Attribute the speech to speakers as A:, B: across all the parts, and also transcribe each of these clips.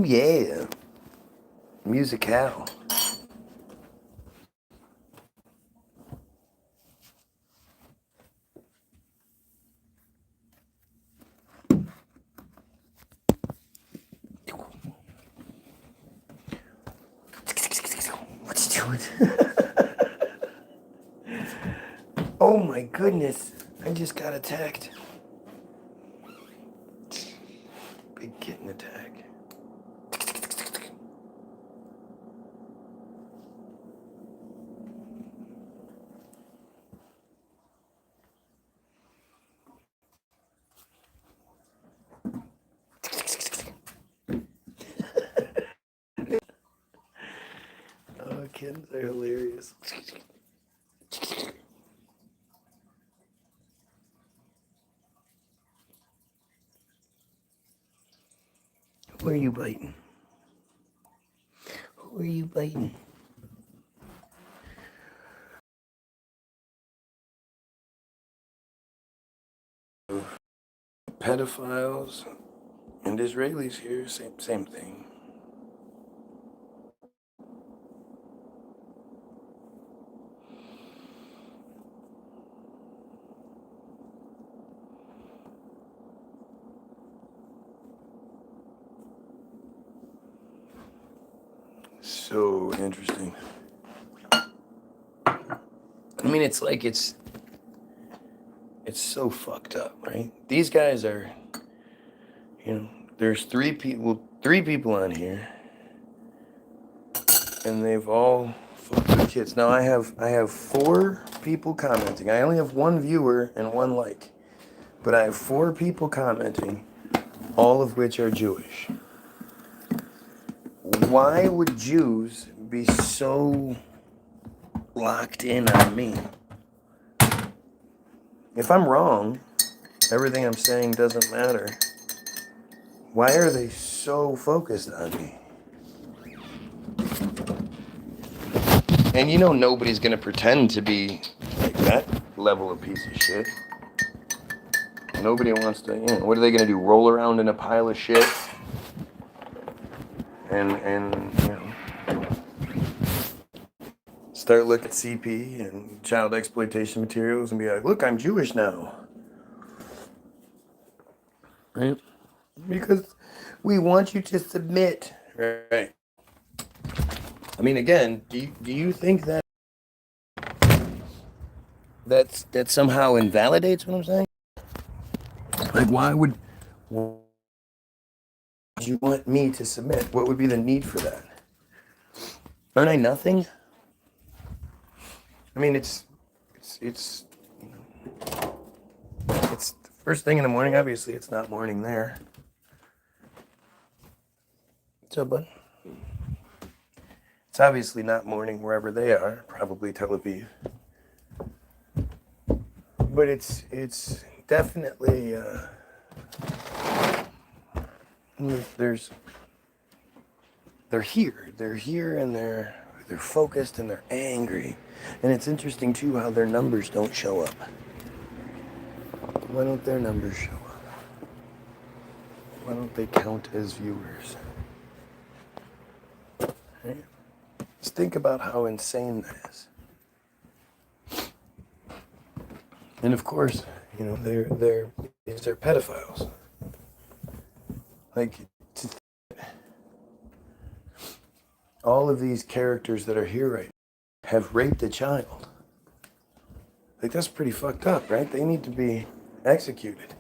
A: yeah. Musicale. What's he doing? Oh my goodness. I just got attacked. Big kitten attack. Oh, kittens are hilarious. Who are you biting? Who are you biting? Pedophiles and Israelis here, same thing. So interesting. I mean, it's like it's so fucked up, right? These guys are, there's three people on here, and they've all fucked with kids. Now I have 4 people commenting. I only have 1 viewer and 1 like, but I have 4 people commenting, all of which are Jewish. Why would Jews be so locked in on me? If I'm wrong, everything I'm saying doesn't matter. Why are they so focused on me? And nobody's gonna pretend to be like that level of piece of shit. Nobody wants to, what are they gonna do? Roll around in a pile of shit? And start looking at CP and child exploitation materials and be like, look, I'm Jewish now. Right? Because we want you to submit. Right. I mean, again, do you think that somehow invalidates what I'm saying? Like, why would you want me to submit? What would be the need for that? Aren't I nothing? I mean, it's the first thing in the morning. Obviously, it's not morning there. What's up, bud? It's obviously not morning wherever they are, probably Tel Aviv. But it's definitely they're here and they're focused and they're angry. And it's interesting too how their numbers don't show up. Why don't their numbers show up? Why don't they count as viewers? Right? Just think about how insane that is. And of course, they're pedophiles. Like, all of these characters that are here right now have raped a child. Like, that's pretty fucked up, right? They need to be executed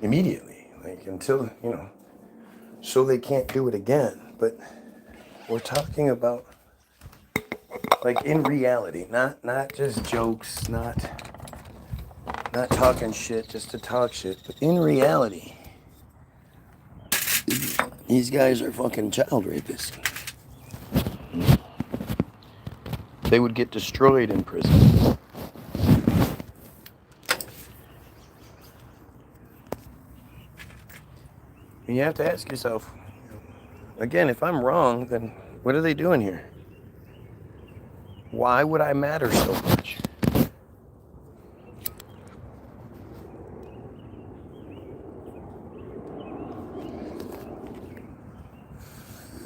A: immediately, like, until, so they can't do it again. But we're talking about, like, in reality, not just jokes, not talking shit just to talk shit, but in reality, these guys are fucking child rapists. They would get destroyed in prison. And you have to ask yourself, again, if I'm wrong, then what are they doing here? Why would I matter so much?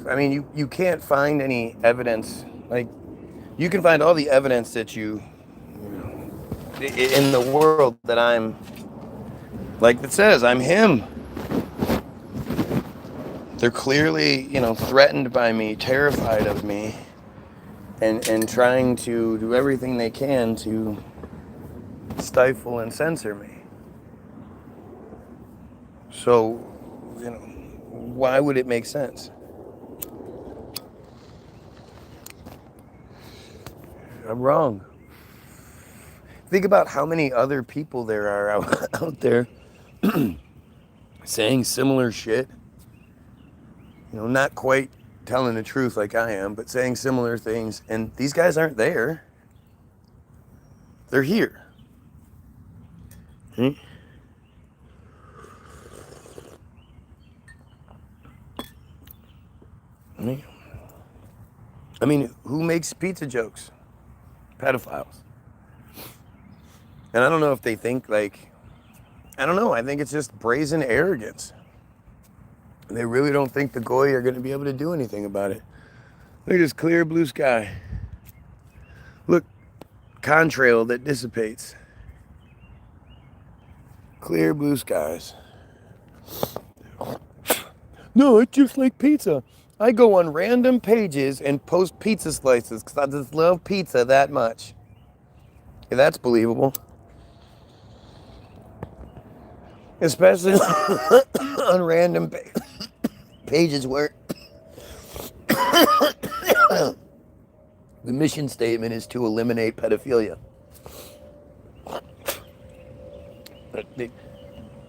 A: I mean, you can't find any evidence. Like, you can find all the evidence that you in the world that I'm, like it says, I'm him. They're clearly, threatened by me, terrified of me, and trying to do everything they can to stifle and censor me. So, why would it make sense? I'm wrong. Think about how many other people there are out there saying similar shit. Not quite telling the truth like I am, but saying similar things. And these guys aren't there. They're here. I mean, who makes pizza jokes? Pedophiles. And I don't know if they think I don't know. I think it's just brazen arrogance. They really don't think the Goy are going to be able to do anything about it. Look at this clear blue sky. Look, contrail that dissipates. Clear blue skies. No, it's just like pizza. I go on random pages and post pizza slices because I just love pizza that much. Yeah, that's believable. Especially on random pages where the mission statement is to eliminate pedophilia.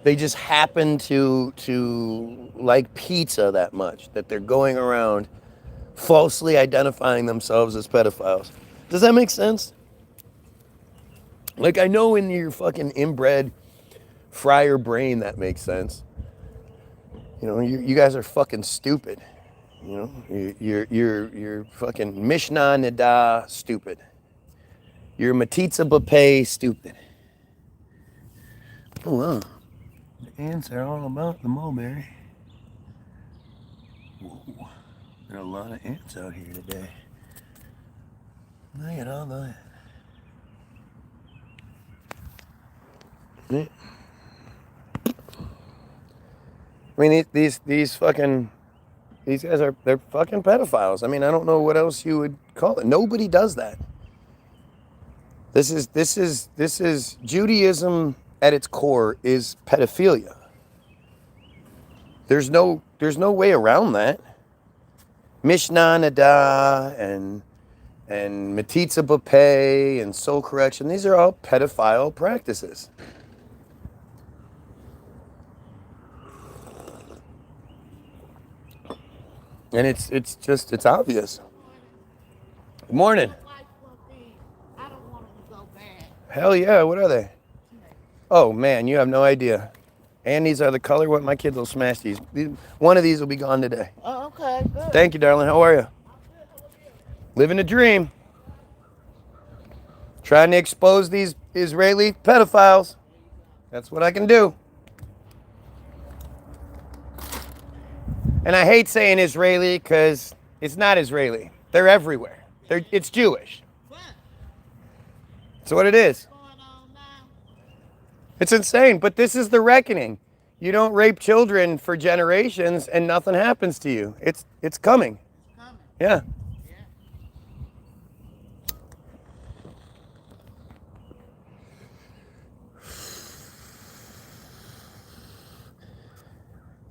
A: They just happen to like pizza that much that they're going around falsely identifying themselves as pedophiles. Does that make sense? Like, I know in your fucking inbred friar brain that makes sense. You guys are fucking stupid. You're fucking Mishnah Nida stupid. You're metzitzia stupid. Oh wow. The ants are all about the mulberry. Whoa. There are a lot of ants out here today. Look at all that. I mean, these guys they're fucking pedophiles. I mean, I don't know what else you would call it. Nobody does that. This is Judaism at its core is pedophilia. There's no way around that. Mishnah Nada and metzitzia and soul correction, these are all pedophile practices. And it's obvious. Good morning.
B: I don't want them to go bad.
A: Hell yeah, what are they? Oh man, you have no idea. And these are the color what my kids will smash these. One of these will be gone today.
B: Oh, okay, good.
A: Thank you, darling. How are you? Living a dream. Trying to expose these Israeli pedophiles. That's what I can do. And I hate saying Israeli because it's not Israeli. They're everywhere. It's Jewish. That's what it is. It's insane, but this is the reckoning. You don't rape children for generations and nothing happens to you. It's coming. Yeah.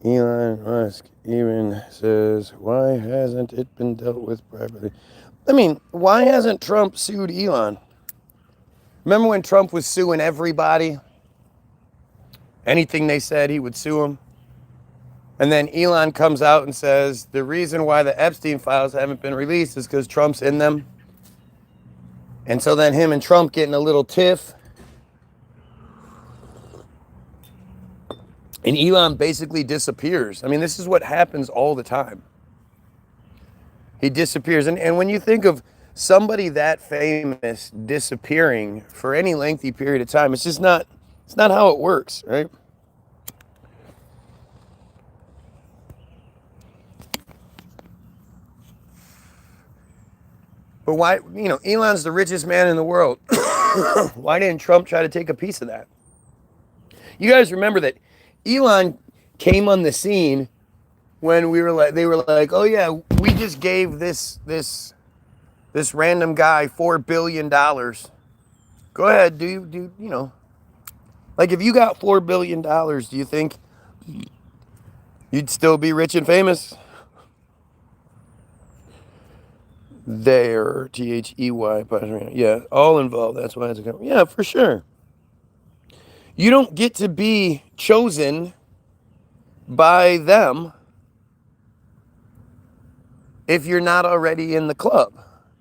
A: Elon Musk even says, why hasn't it been dealt with privately? I mean, why hasn't Trump sued Elon? Remember when Trump was suing everybody? Anything they said, he would sue them. And then Elon comes out and says, the reason why the Epstein files haven't been released is because Trump's in them. And so then him and Trump get in a little tiff. And Elon basically disappears. I mean, this is what happens all the time. He disappears. And when you think of somebody that famous disappearing for any lengthy period of time, it's not how it works, right? But why, Elon's the richest man in the world. Why didn't Trump try to take a piece of that? You guys remember that Elon came on the scene when they were like, oh yeah, we just gave this random guy $4 billion. Go ahead, like if you got $4 billion, do you think you'd still be rich and famous? There, THEY, yeah, all involved. That's why it's a company. Yeah, for sure. You don't get to be chosen by them if you're not already in the club.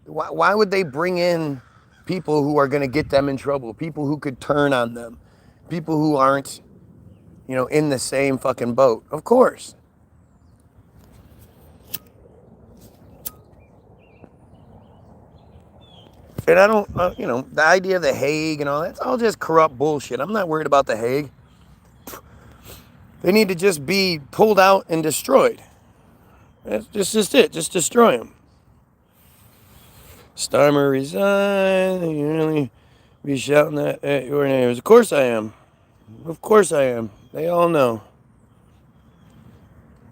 A: Why would they bring in people who are going to get them in trouble? People who could turn on them? People who aren't, in the same fucking boat? Of course. And I don't, the idea of the Hague and all that's all just corrupt bullshit. I'm not worried about the Hague. They need to just be pulled out and destroyed. That's just it. Just destroy them. Starmer resign. You really be shouting that at your neighbors. Of course I am. Of course I am. They all know.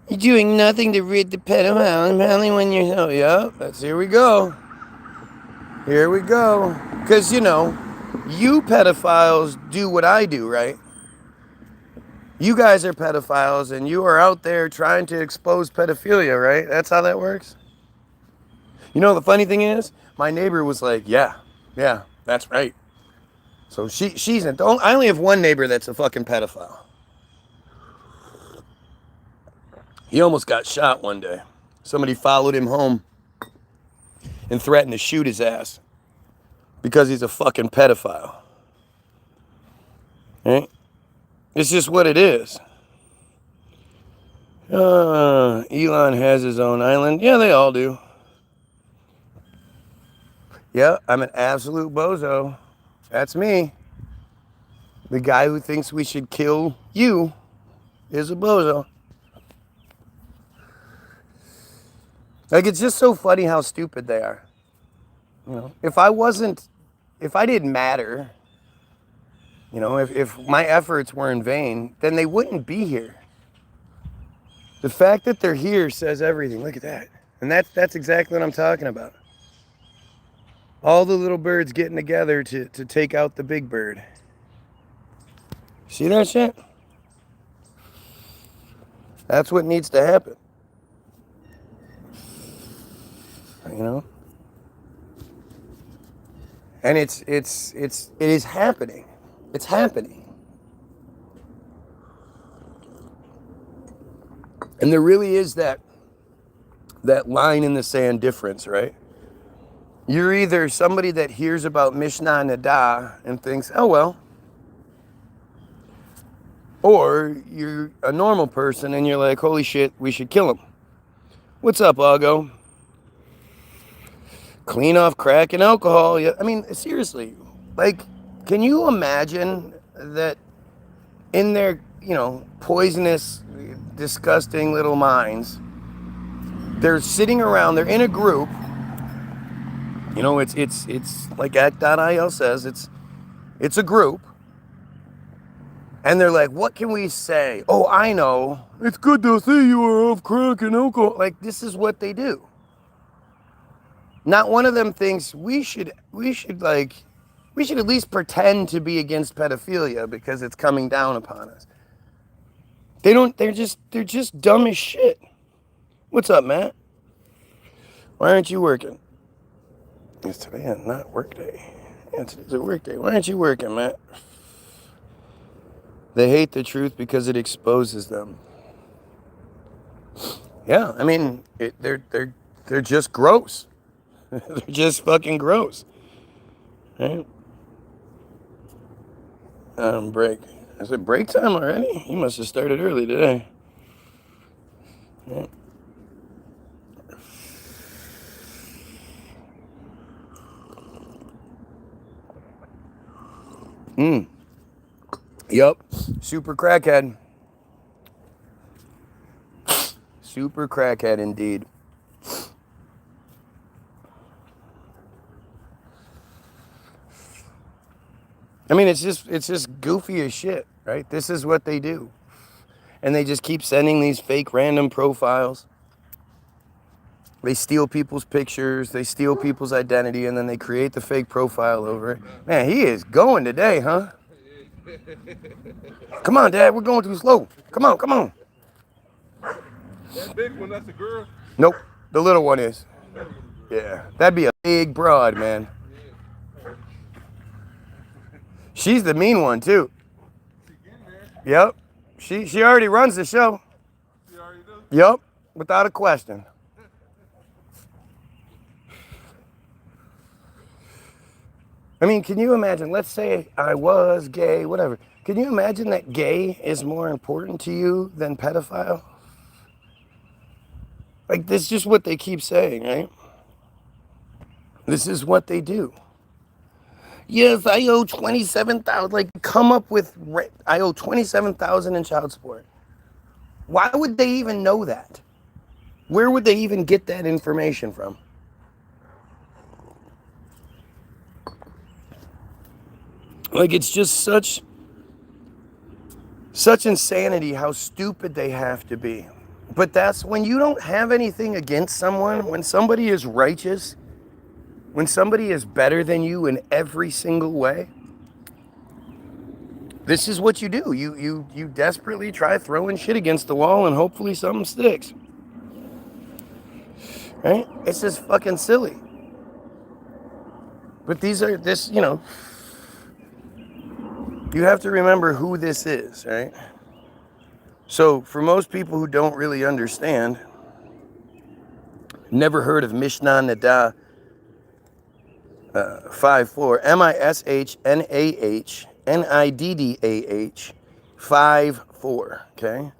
A: You're doing nothing to rid the pedophile, apparently when you're... Oh, yeah, here we go. Here we go. Because, you pedophiles do what I do, right? You guys are pedophiles, and you are out there trying to expose pedophilia, right? That's how that works? The funny thing is, my neighbor was like, yeah, that's right. So she's I only have one neighbor that's a fucking pedophile. He almost got shot one day. Somebody followed him home and threatened to shoot his ass because he's a fucking pedophile. Right? It's just what it is. Elon has his own island. Yeah, they all do. Yeah, I'm an absolute bozo. That's me. The guy who thinks we should kill you is a bozo. Like, it's just so funny how stupid they are. If I didn't matter, if my efforts were in vain, then they wouldn't be here. The fact that they're here says everything. Look at that. And that's exactly what I'm talking about. All the little birds getting together to take out the big bird. See that shit? That's what needs to happen. And it is happening. It's happening. And there really is that line in the sand difference, right? You're either somebody that hears about Mishnah Nadah and thinks, oh well, or you're a normal person and you're like, holy shit, we should kill him. What's up, Ago? Clean off crack and alcohol. Yeah, I mean, seriously, like, can you imagine that in their, poisonous, disgusting little minds, they're sitting around, they're in a group, it's like act.il says, it's a group, and they're like, what can we say? Oh, I know, it's good to see you are off crack and alcohol. Like, this is what they do. Not one of them thinks we should at least pretend to be against pedophilia because it's coming down upon us. They're just dumb as shit. What's up, Matt? Why aren't you working? It's today not work day. Yeah, today's a work day. Why aren't you working, Matt? They hate the truth because it exposes them. Yeah, I mean, they're just gross. They're just fucking gross. Right? Break. Is it break time already? You must have started early today. Yeah. Yup. Super crackhead. Super crackhead indeed. I mean, it's just goofy as shit, right? This is what they do. And they just keep sending these fake random profiles. They steal people's pictures, they steal people's identity, and then they create the fake profile over it. Man, he is going today, huh? Come on, Dad, we're going too slow. Come on, come on.
C: That big one, that's a girl?
A: Nope, the little one is. Yeah, that'd be a big broad, man. She's the mean one, too. Yep, she already runs the show.
C: She already does?
A: Yep, without a question. I mean, can you imagine, let's say I was gay, whatever. Can you imagine that gay is more important to you than pedophile? Like, this is just what they keep saying, right? This is what they do. Yes, I owe $27,000. Like, come up with, I owe $27,000 in child support. Why would they even know that? Where would they even get that information from? Like, it's just such insanity how stupid they have to be. But that's when you don't have anything against someone, when somebody is righteous, when somebody is better than you in every single way, this is what you do. You desperately try throwing shit against the wall and hopefully something sticks. Right? It's just fucking silly. But you have to remember who this is, right? So for most people who don't really understand, never heard of Mishnah Nadah 5:4, MISHNAHNIDDAH 5:4, okay?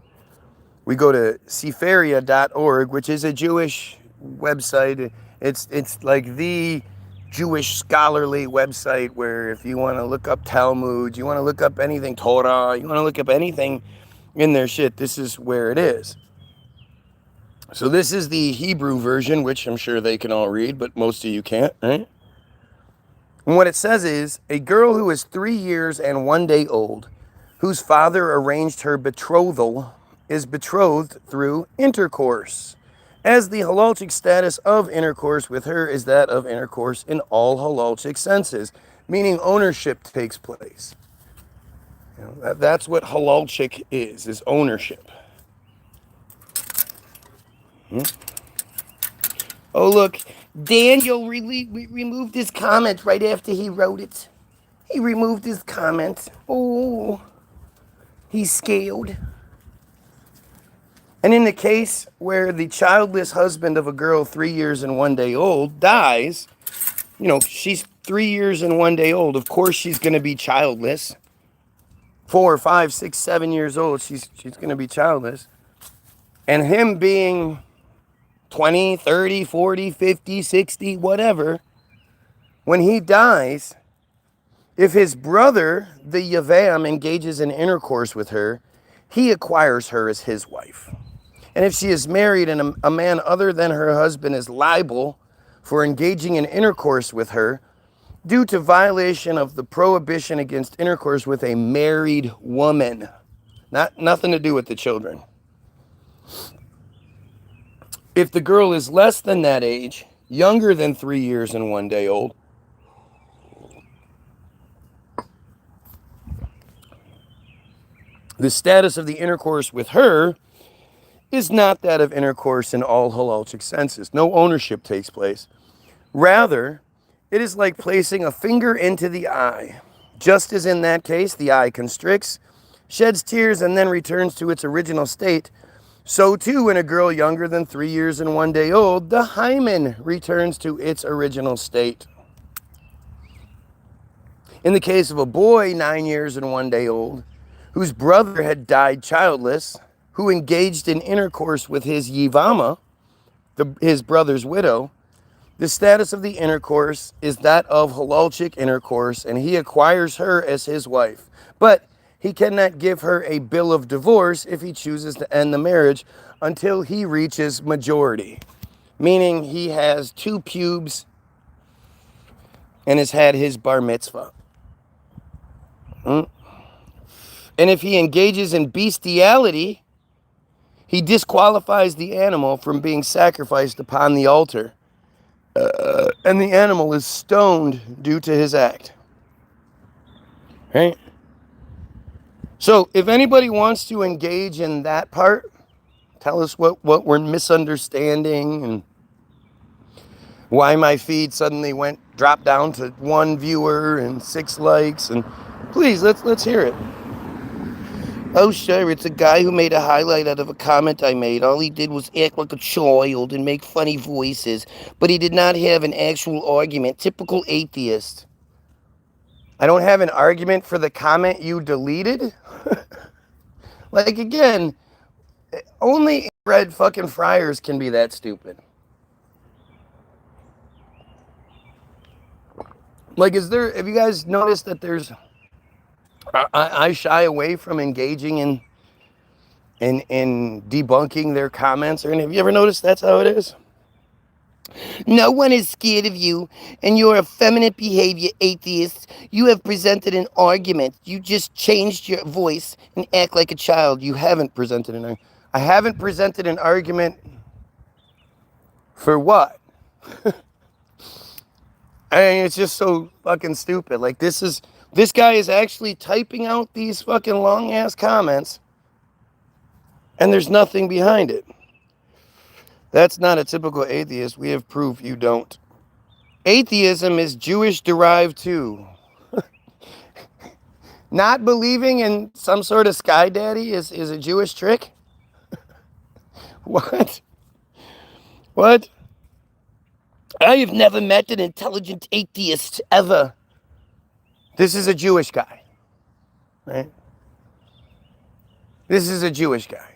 A: We go to sefaria.org, which is a Jewish website. It's like the Jewish scholarly website where if you want to look up Talmud, you want to look up anything Torah, you want to look up anything in their shit, this is where it is. So this is the Hebrew version, which I'm sure they can all read, but most of you can't, right? And what it says is, a girl who is 3 years and 1 day old, whose father arranged her betrothal, is betrothed through intercourse, as the halalchic status of intercourse with her is that of intercourse in all halalchic senses, meaning ownership takes place. That's what halalchic is ownership. Oh, look, Daniel removed his comment right after he wrote it. He removed his comment. Oh, he's scared. And in the case where the childless husband of a girl 3 years and 1 day old dies, she's 3 years and 1 day old. Of course she's going to be childless. 4, 5, 6, 7 years old, she's going to be childless. And him being 20, 30, 40, 50, 60, whatever, when he dies, if his brother, the Yavam, engages in intercourse with her, he acquires her as his wife. And if she is married and a man other than her husband is liable for engaging in intercourse with her due to violation of the prohibition against intercourse with a married woman, nothing to do with the children. If the girl is less than that age, younger than 3 years and 1 day old, the status of the intercourse with her is not that of intercourse in all halalchic senses. No ownership takes place. Rather, it is like placing a finger into the eye. Just as in that case, the eye constricts, sheds tears, and then returns to its original state, so too in a girl younger than 3 years and 1 day old, the hymen returns to its original state. In the case of a boy 9 years and 1 day old, whose brother had died childless, who engaged in intercourse with his yivama, his brother's widow, the status of the intercourse is that of halalchic intercourse, and he acquires her as his wife. But he cannot give her a bill of divorce if he chooses to end the marriage until he reaches majority, meaning he has 2 pubes and has had his bar mitzvah. And if he engages in bestiality, he disqualifies the animal from being sacrificed upon the altar. And the animal is stoned due to his act. Right? So if anybody wants to engage in that part, tell us what we're misunderstanding and why my feed suddenly dropped down to 1 viewer and 6 likes, and please let's hear it. Oh sure, it's a guy who made a highlight out of a comment I made. All he did was act like a child and make funny voices, but he did not have an actual argument. Typical atheist. I don't have an argument for the comment you deleted? Like, again, only red fucking friars can be that stupid. Like, have you guys noticed that I shy away from engaging in debunking their comments? Or have you ever noticed that's how it is? No one is scared of you, and your effeminate behavior, atheist. You have presented an argument. You just changed your voice and act like a child. You haven't presented an argument. I haven't presented an argument for what? I mean, it's just so fucking stupid. Like, this guy is actually typing out these fucking long ass comments, and there's nothing behind it. That's not a typical atheist. We have proof you don't. Atheism is Jewish derived too. Not believing in some sort of sky daddy is a Jewish trick? What? What? I have never met an intelligent atheist ever. This is a Jewish guy, right? This is a Jewish guy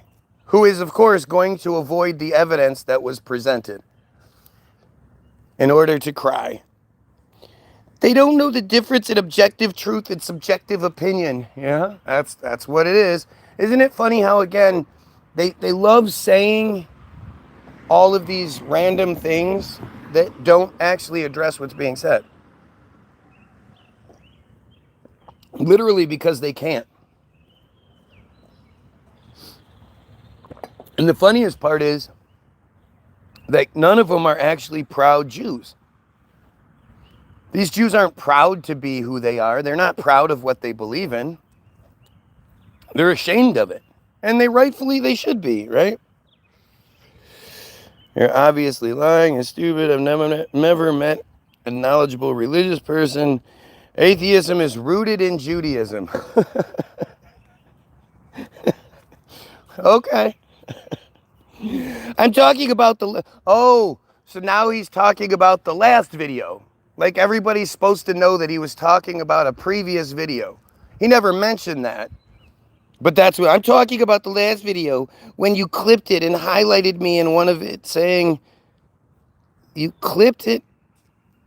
A: who is, of course, going to avoid the evidence that was presented in order to cry. They don't know the difference in objective truth and subjective opinion. Yeah, that's what it is. Isn't it funny how, again, they love saying all of these random things that don't actually address what's being said? Literally because they can't. And the funniest part is that none of them are actually proud Jews. These Jews aren't proud to be who they are. They're not proud of what they believe in. They're ashamed of it. And they should be, right? You're obviously lying. You're stupid. I've never met a knowledgeable religious person. Atheism is rooted in Judaism. Okay. I'm talking about so now he's talking about the last video. Like, everybody's supposed to know that he was talking about a previous video. He never mentioned that. But that's what I'm talking about, the last video, when you clipped it and highlighted me in one of it, saying you clipped it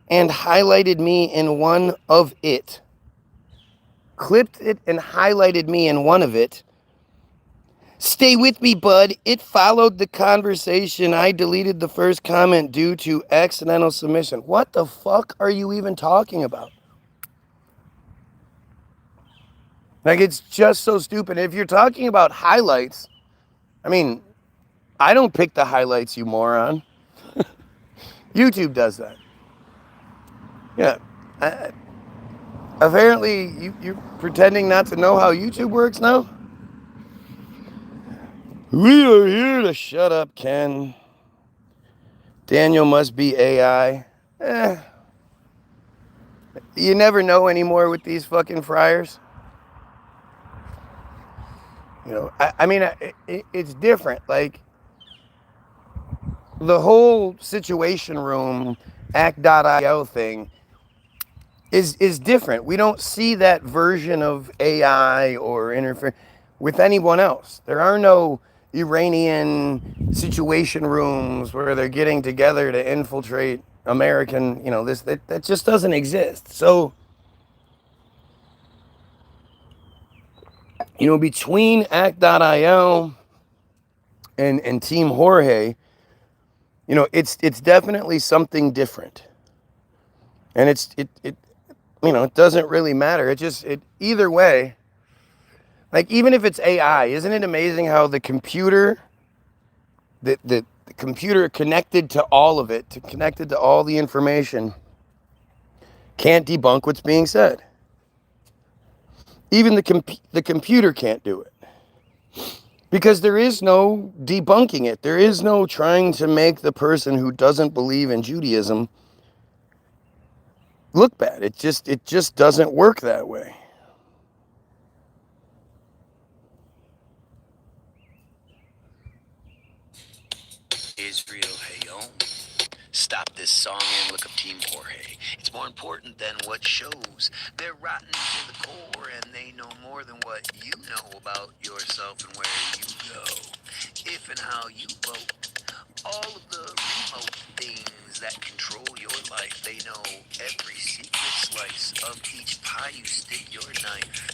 A: and highlighted me in one of it. Clipped it and highlighted me in one of it. Stay with me, bud. It followed the conversation. I deleted the first comment due to accidental submission. What the fuck are you even talking about? Like, it's just so stupid. If you're talking about highlights, I mean, I don't pick the highlights, you moron. YouTube does that. Yeah. Apparently, you're pretending not to know how YouTube works now? We are here to shut up, Ken. Daniel must be AI. You never know anymore with these fucking friars. You know, I mean, it's different. Like, the whole Situation Room, Act.io thing is different. We don't see that version of AI or interfere with anyone else. There are no Iranian situation rooms where they're getting together to infiltrate American, that just doesn't exist. So, between Act.io and Team Jorge, it's definitely something different. And it doesn't really matter. Either way, like even if it's AI, isn't it amazing how the computer connected to all of it, connected to all the information, can't debunk what's being said. Even the computer can't do it. Because there is no debunking it. There is no trying to make the person who doesn't believe in Judaism look bad. It just doesn't work that way.
D: Israel, hey yo. Stop this song and look up Team Jorge. It's more important than what shows. They're rotten to the core and they know more than what you know about yourself and where you go. If and how you vote. All of the remote things that control your life. They know every secret slice of each pie you stick your knife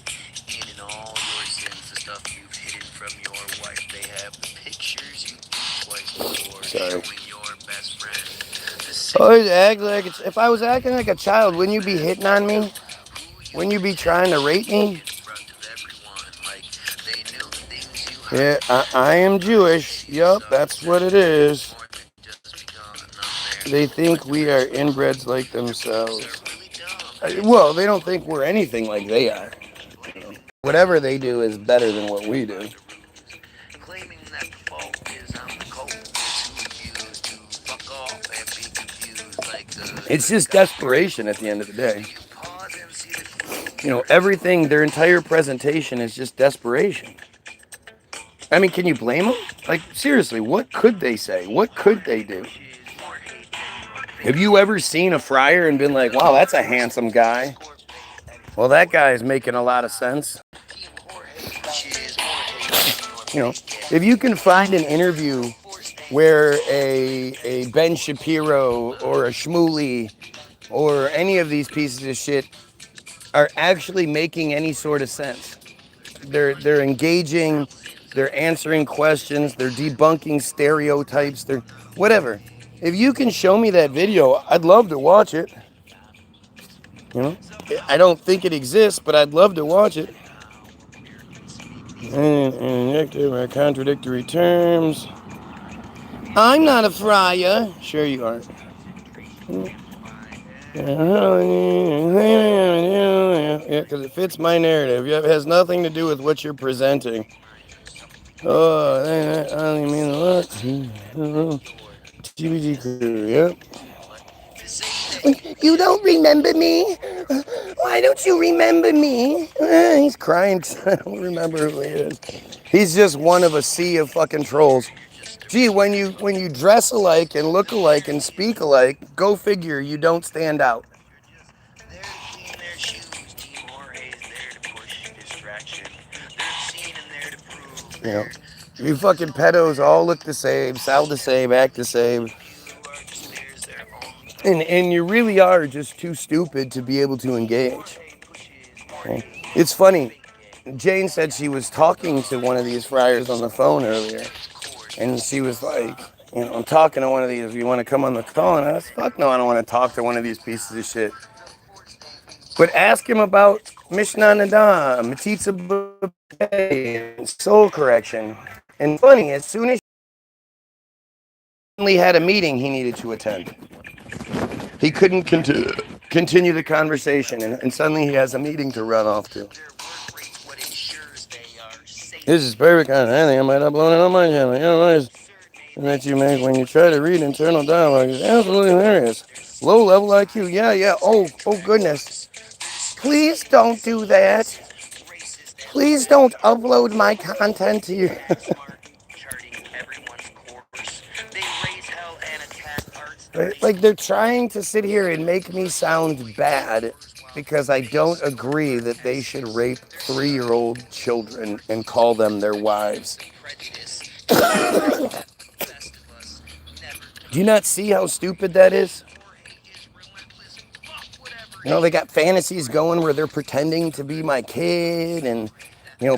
D: in and all your sins, the stuff you've hidden from your wife. They have the pictures you do twice before showing your best friend.
A: If I was acting like a child, wouldn't you be hitting on me? Wouldn't you be trying to rape me? Yeah, I am Jewish. Yup, that's what it is. They think we are inbreds like themselves. Well, they don't think we're anything like they are. Whatever they do is better than what we do. It's just desperation at the end of the day. Everything, their entire presentation is just desperation. I mean, can you blame them? Like, seriously, what could they say? What could they do? Have you ever seen a friar and been like, wow, that's a handsome guy? Well, that guy is making a lot of sense. If you can find an interview where a Ben Shapiro or a Shmuley or any of these pieces of shit are actually making any sort of sense. They're engaging, they're answering questions, they're debunking stereotypes, they're whatever. If you can show me that video, I'd love to watch it. I don't think it exists, but I'd love to watch it. And contradictory terms. I'm not a friar. Sure you aren't. Yeah, because it fits my narrative. It has nothing to do with what you're presenting. Oh, I only mean a lot. TBG crew, yep. You don't remember me? Why don't you remember me? He's crying because I don't remember who he is. He's just one of a sea of fucking trolls. Gee, when you dress alike and look alike and speak alike, go figure, you don't stand out. You fucking pedos all look the same, sound the same, act the same. And you really are just too stupid to be able to engage. Okay? It's funny. Jane said she was talking to one of these friars on the phone earlier. And she was like, I'm talking to one of these. You want to come on the call? And I was, fuck no, I don't want to talk to one of these pieces of shit. But ask him about Mishnah Nadam, metzitzia, and soul correction. And funny, as soon as he had a meeting he needed to attend, he couldn't continue the conversation, and suddenly he has a meeting to run off to. This is perfect kind of anything. I might upload it on my channel. That you make when you try to read internal dialogue is absolutely hilarious. Low level IQ. Yeah. Oh goodness. Please don't do that. Please don't upload my content to you. Like they're trying to sit here and make me sound bad because I don't agree that they should rape 3-year-old children and call them their wives. Do you not see how stupid that is? They got fantasies going where they're pretending to be my kid and,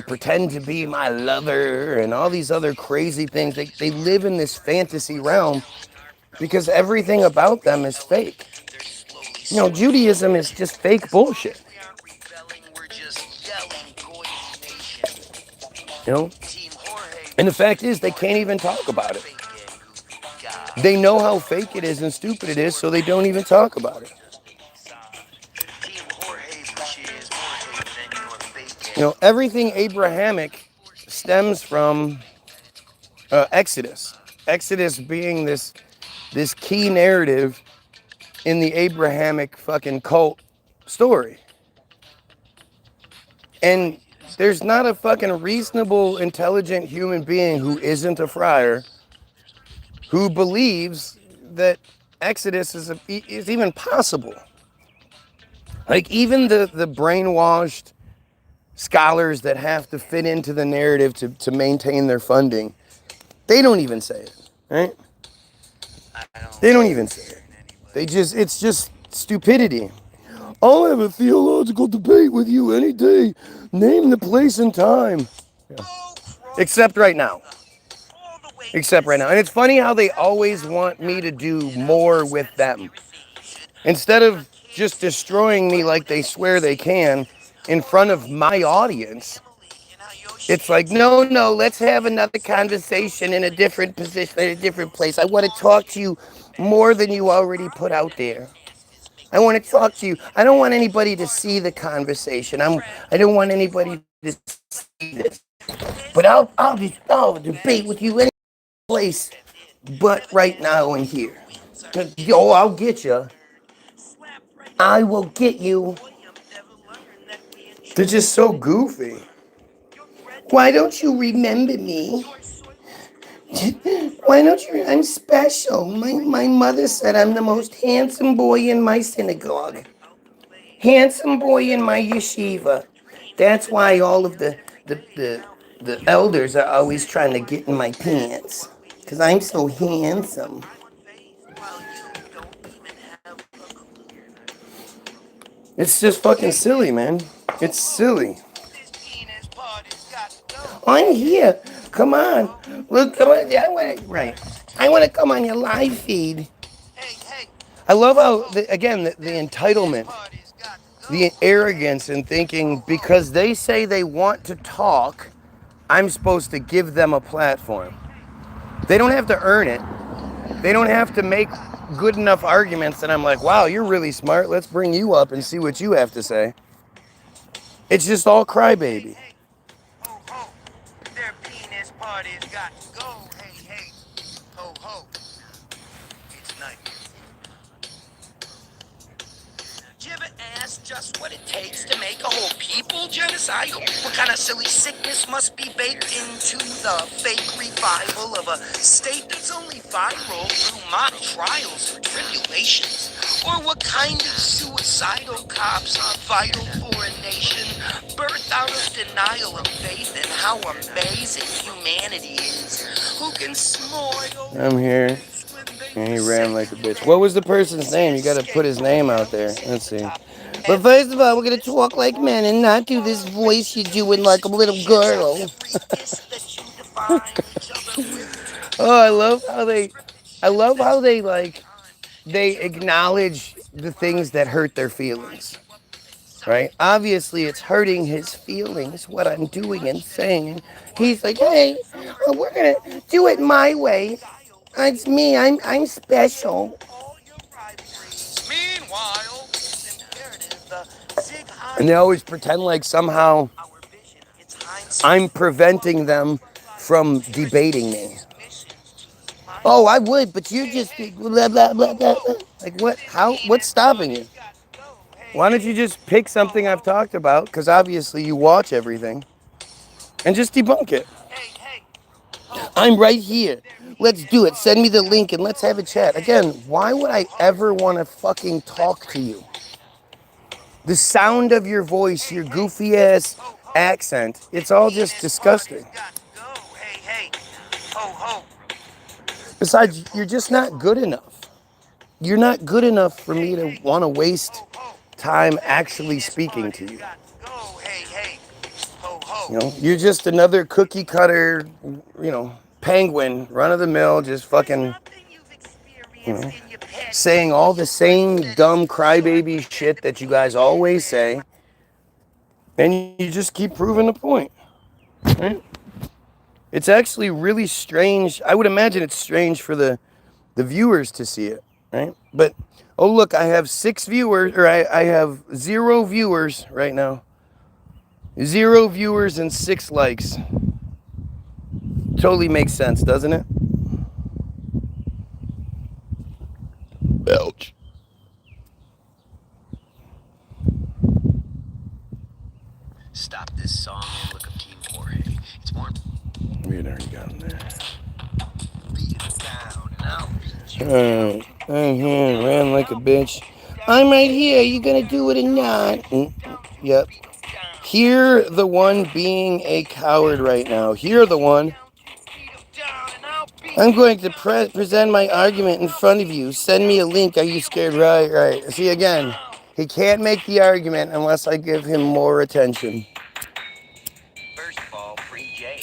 A: pretend to be my lover and all these other crazy things. They live in this fantasy realm because everything about them is fake. You know, Judaism is just fake bullshit.
D: We aren't rebelling, we're just yelling Goyim Nation.
A: You know?
D: Team Jorge.
A: And the fact is, they can't even talk about it.
D: Fake and goofy guy.
A: They know how fake it is and stupid it is, so they don't even talk about it.
D: Team Jorge, which is more hate than your fake
A: You know, everything Abrahamic stems from Exodus. Exodus being this key narrative in the Abrahamic fucking cult story. And there's not a fucking reasonable, intelligent human being who isn't a friar who believes that Exodus is even possible. Like, even the brainwashed scholars that have to fit into the narrative to maintain their funding, they don't even say it, right? They don't even say it. It's just stupidity. I'll have a theological debate with you any day. Name the place and time. Yeah. Except right now. Except right now. And it's funny how they always want me to do more with them. Instead of just destroying me like they swear they can in front of my audience, it's like, no, let's have another conversation in a different position, in a different place. I want to talk to you more than you already put out there. I want to talk to you. I don't want anybody to see the conversation. I don't want anybody to see this. But I'll debate with you any place but right now and here. Yo, I'll get you. I will get you. They're just so goofy. Why don't you remember me? Why don't you? I'm special. My mother said I'm the most handsome boy in my synagogue. Handsome boy in my yeshiva. That's why all of the elders are always trying to get in my pants. Because I'm so handsome. It's just fucking silly, man. It's silly. I'm here. Come on. Look, come on. I want to come on your live feed. I love how, the entitlement, the arrogance in thinking because they say they want to talk, I'm supposed to give them a platform. They don't have to earn it. They don't have to make good enough arguments that I'm like, wow, you're really smart. Let's bring you up and see what you have to say. It's just all crybaby.
D: Their penis party's got to go. Hey, ho, ho. It's night. Do you ever ask just what it takes to make a whole people genocide? What kind of silly sickness must be baked into the fake revival of a state that's only viral through mock trials or tribulations? Or what kind of suicidal cops are vital for a nation birthed out of denial of faith and how amazing humanity is? Who can smile?
A: I'm here. And he ran like a bitch. What was the person's name? You gotta put his name out there. Let's see. But first of all, we're gonna talk like men and not do this voice you're doing like a little girl. Oh, I love how they acknowledge the things that hurt their feelings. Right? Obviously, it's hurting his feelings, what I'm doing and saying. He's like, hey, we're gonna do it my way. It's me. I'm special. And they always pretend like somehow I'm preventing them from debating me. Oh, I would, but you just blah, blah, blah, blah, blah. Like what? How? What's stopping you? Why don't you just pick something I've talked about, because obviously you watch everything, and just debunk it? I'm right here. Let's do it. Send me the link and let's have a chat. Again, why would I ever want to fucking talk to you? The sound of your voice, your goofy ass accent, it's all just disgusting. Besides, you're just not good enough. You're not good enough for me to want to waste time actually speaking to you. You know, you're just another cookie cutter, penguin, run of the mill, just fucking You know, saying all the same dumb crybaby shit that you guys always say, and you just keep proving the point. Right? It's actually really strange. I would imagine it's strange for the viewers to see it, right? But, oh look, I have 6 viewers, or I have 0 viewers right now. 0 viewers and 6 likes. Totally makes sense, doesn't it? Belch.
D: Stop this song and look up Team Jorge. It's more
A: We had already gotten there.
D: beat it down and I'll beat you.
A: I'm here, ran like a bitch. I'm right here. You gonna do it or not? Yep. Hear the one being a coward right now. Hear the one. I'm going to present my argument in front of you. Send me a link. Are you scared? Right. See, again, he can't make the argument unless I give him more attention.
D: First of all, free Jay.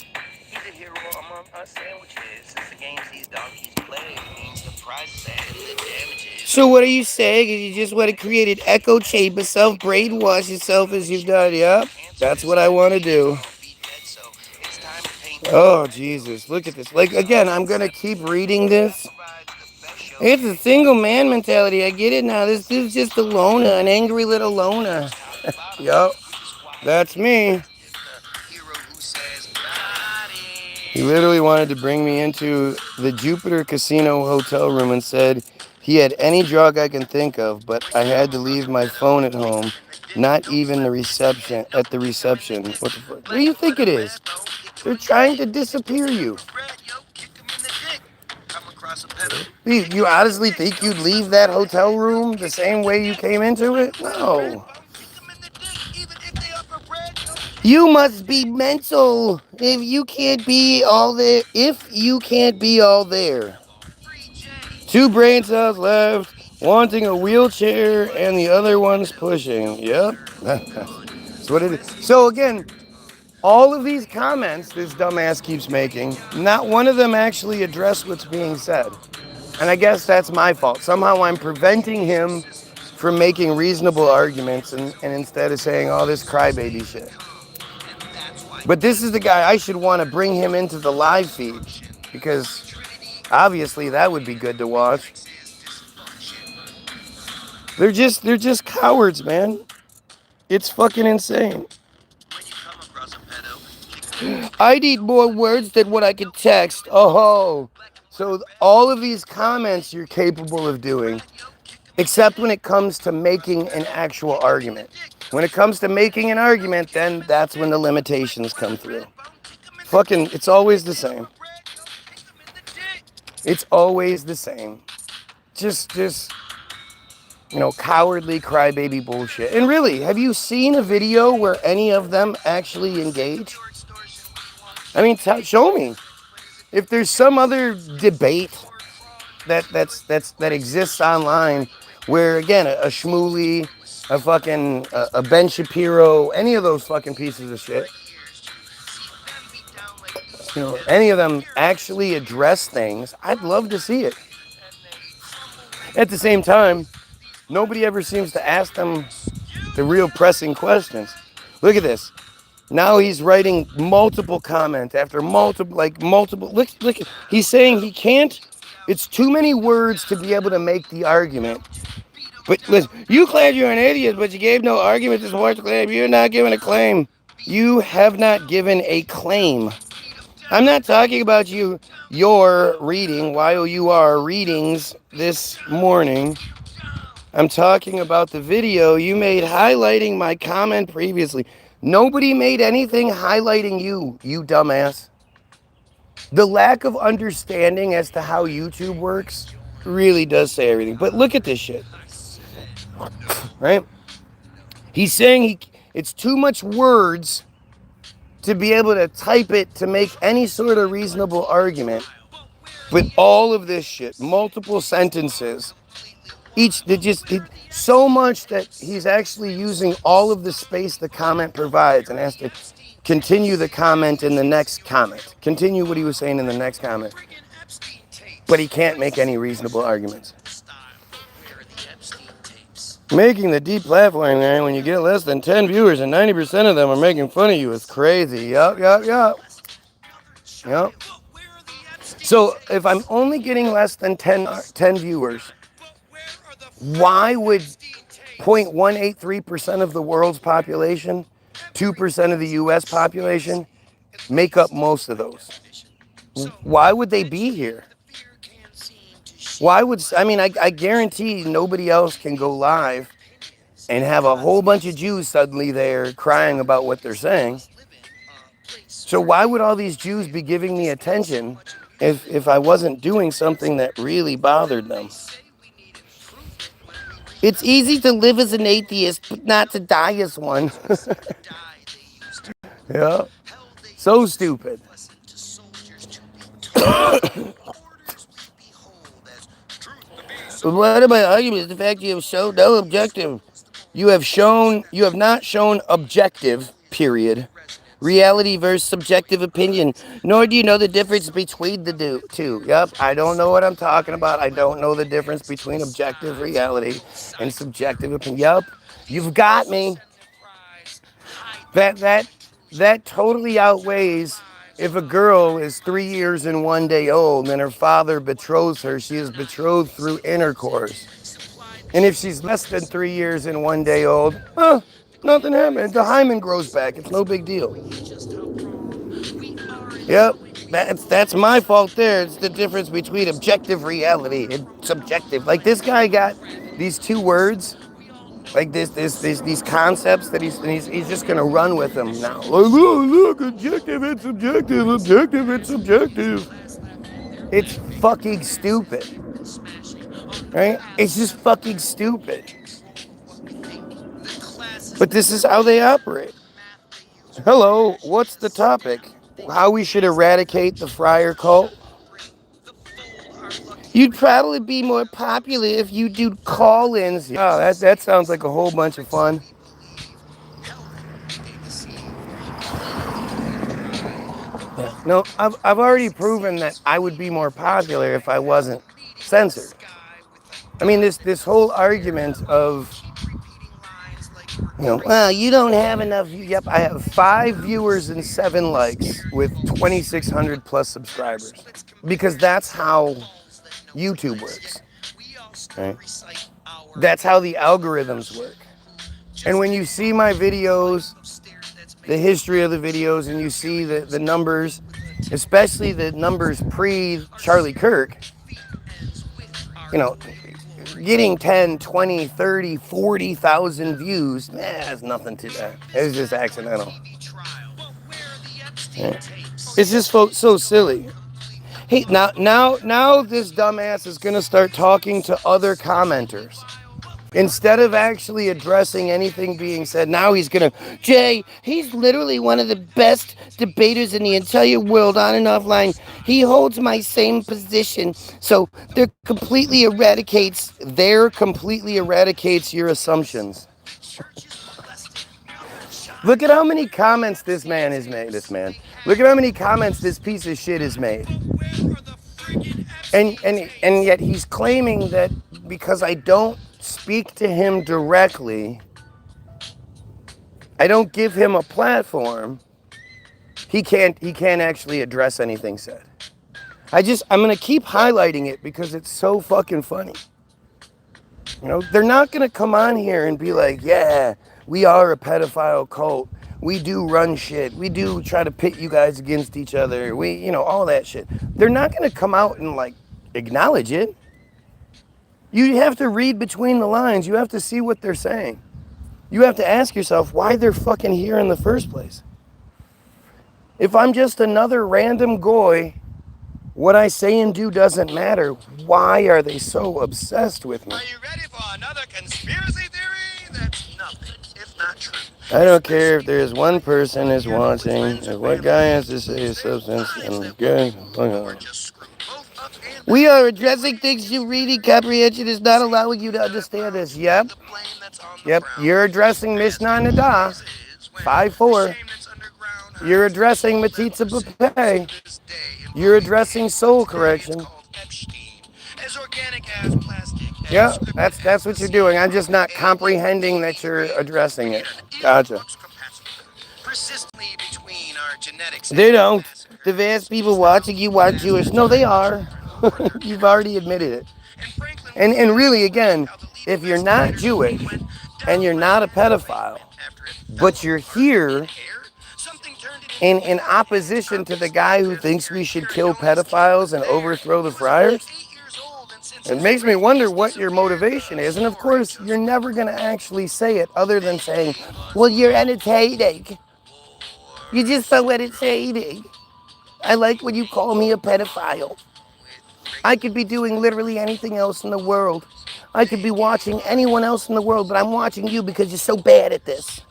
D: He's a hero among us sandwiches. Since the games these donkeys play means the prizes and the damages.
A: So what are you saying? Is you just want to create an echo chamber, self-brainwash yourself as you've done? Yep, that's what I want to do. Oh, Jesus. Look at this. Like, again, I'm going to keep reading this. It's a single man mentality. I get it now. This is just a loner, an angry little loner. Yup. That's me. He literally wanted to bring me into the Jupiter Casino hotel room and said he had any drug I can think of, but I had to leave my phone at home. Not even the reception at the reception. What the fuck? What do you think it is? They're trying to disappear you. You honestly think you'd leave that hotel room the same way you came into it? No. You must be mental if you can't be all there. Two brain cells left, wanting a wheelchair, and the other one's pushing. Yep. That's what it is. So again, all of these comments this dumbass keeps making, not one of them actually address what's being said. And I guess that's my fault. Somehow I'm preventing him from making reasonable arguments and instead of saying all this crybaby shit. But this is the guy I should want to bring him into the live feed because obviously that would be good to watch. They're just cowards, man. It's fucking insane. I need more words than what I can text. Oh, so all of these comments you're capable of doing, except when it comes to making an actual argument. When it comes to making an argument, then that's when the limitations come through. Fucking, it's always the same. It's always the same. Just cowardly crybaby bullshit. And really, have you seen a video where any of them actually engage? I mean, show me. If there's some other debate that exists online where, again, a Shmuley, a fucking a Ben Shapiro, any of those fucking pieces of shit, any of them actually address things, I'd love to see it. At the same time, nobody ever seems to ask them the real pressing questions. Look at this. Now he's writing multiple comments after multiple. Look. He's saying he can't. It's too many words to be able to make the argument. But listen, you claimed you're an idiot, but you gave no argument to support the claim. You're not giving a claim. You have not given a claim. I'm not talking about your reading, YOUR readings this morning. I'm talking about the video you made highlighting my comment previously. Nobody made anything highlighting you dumbass. The lack of understanding as to how YouTube works really does say everything. But look at this shit. Right? He's saying it's too much words to be able to type it to make any sort of reasonable argument. But all of this shit, multiple sentences, so much that he's actually using all of the space the comment provides and has to continue the comment in the next comment. Continue what he was saying in the next comment. but he can't make any reasonable arguments. Making the deep platform there when you get less than 10 viewers and 90% of them are making fun of you is crazy. Yup. So if I'm only getting less than 10 viewers, why would 0.183% of the world's population, 2% of the US population, make up most of those? Why would they be here? I guarantee nobody else can go live and have a whole bunch of Jews suddenly there crying about what they're saying. So why would all these Jews be giving me attention if I wasn't doing something that really bothered them? It's easy to live as an atheist, but not to die as one. Yeah. So stupid. One of my arguments is the fact you have shown no objective. You have not shown objective, period. Reality versus subjective opinion. Nor do you know the difference between the two. Yep, I don't know what I'm talking about. I don't know the difference between objective reality and subjective opinion. Yep, you've got me. That totally outweighs if a girl is 3 years and 1 day old and her father betroths her. She is betrothed through intercourse. And if she's less than 3 years and 1 day old, nothing happened. The hymen grows back. It's no big deal. Yep, that's my fault there. It's the difference between objective reality and subjective. Like this guy got these two words, like these concepts that he's just gonna run with them now. Look, objective and subjective, objective and subjective. It's fucking stupid. Right? It's just fucking stupid. But this is how they operate. Hello, what's the topic? How we should eradicate the friar cult? You'd probably be more popular if you do call-ins. Oh, that sounds like a whole bunch of fun. No, I've already proven that I would be more popular if I wasn't censored. I mean, this whole argument of, well, you don't have enough. Yep, I have 5 viewers and 7 likes with 2,600 plus subscribers. Because that's how YouTube works. Right? That's how the algorithms work. And when you see my videos, the history of the videos, and you see the numbers, especially the numbers pre-Charlie Kirk, getting 10, 20, 30, 40,000 views, has nothing to that. It's just accidental. Yeah. It's just so silly. Hey, now this dumbass is going to start talking to other commenters. Instead of actually addressing anything being said, now he's going to, Jay, he's literally one of the best debaters in the entire world on and offline. He holds my same position. So their completely eradicates your assumptions. Look at how many comments this man has made. Look at how many comments this piece of shit has made. And yet he's claiming that because I don't speak to him directly, I don't give him a platform, he can't actually address anything said. I'm gonna keep highlighting it because it's so fucking funny. They're not gonna come on here and be like, yeah, we are a pedophile cult. We do run shit. We do try to pit you guys against each other. All that shit. They're not gonna come out and acknowledge it. You have to read between the lines. You have to see what they're saying. You have to ask yourself why they're fucking here in the first place. If I'm just another random goy, what I say and do doesn't matter. Why are they so obsessed with me?
D: Are you ready for another conspiracy theory? That's nothing, if not true.
A: I don't care if there's one person is watching. If what guy has to say is substance and good. We are addressing things you reading comprehension is not allowing you to understand this. Yep. You're addressing Mishnah Nadah 5:4. You're addressing metzitzia. You're addressing soul correction.
D: as organic as plastic.
A: Yeah, that's what you're doing. I'm just not comprehending that you're addressing it. Gotcha.
D: Persistently between our genetics.
A: They don't. The vast people watching you are Jewish. No, they are. You've already admitted it. And really, again, if you're not Jewish and you're not a pedophile, but you're here in opposition to the guy who thinks we should kill pedophiles and overthrow the friars, it makes me wonder what your motivation is. And of course, you're never going to actually say it other than saying, well, you're entertaining. You're just so entertaining. I like when you call me a pedophile. I could be doing literally anything else in the world. I could be watching anyone else in the world, but I'm watching you because you're so bad at this.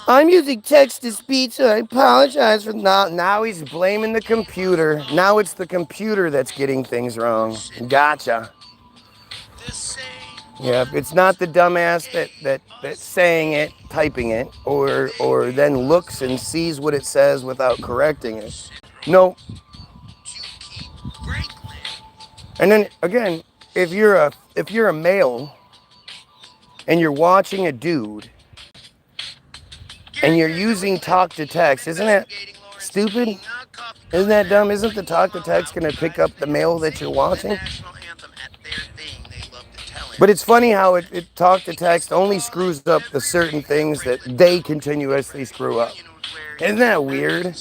A: I'm using text-to-speech, so I apologize for now he's blaming the computer. Now it's the computer that's getting things wrong. Gotcha. Yep, it's not the dumbass that's saying it, typing it, or then looks and sees what it says without correcting it. No. And then again, if you're a male and you're watching a dude and you're using talk to text, isn't that stupid? Isn't that dumb? Isn't the talk to text going to pick up the male that you're watching? But it's funny how it talk to text only screws up the certain things that they continuously screw up. Isn't that weird?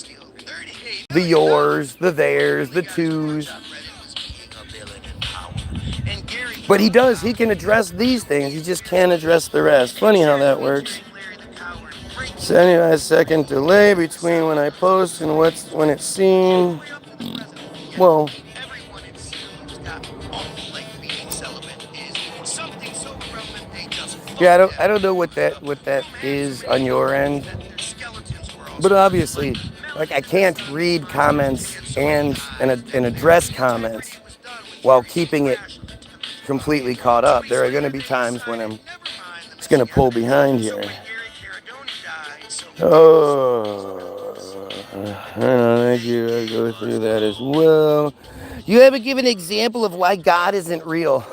A: The yours, the theirs, the twos. But he can address these things. He just can't address the rest. Funny how that works. Sending a second delay between when I post and when it's seen. Well, yeah, I don't know what that is on your end. But obviously, like I can't read comments and address comments while keeping it completely caught up. There are going to be times when I'm just going to pull behind here. Oh, thank you. I go through that as well. You haven't given an example of why God isn't real.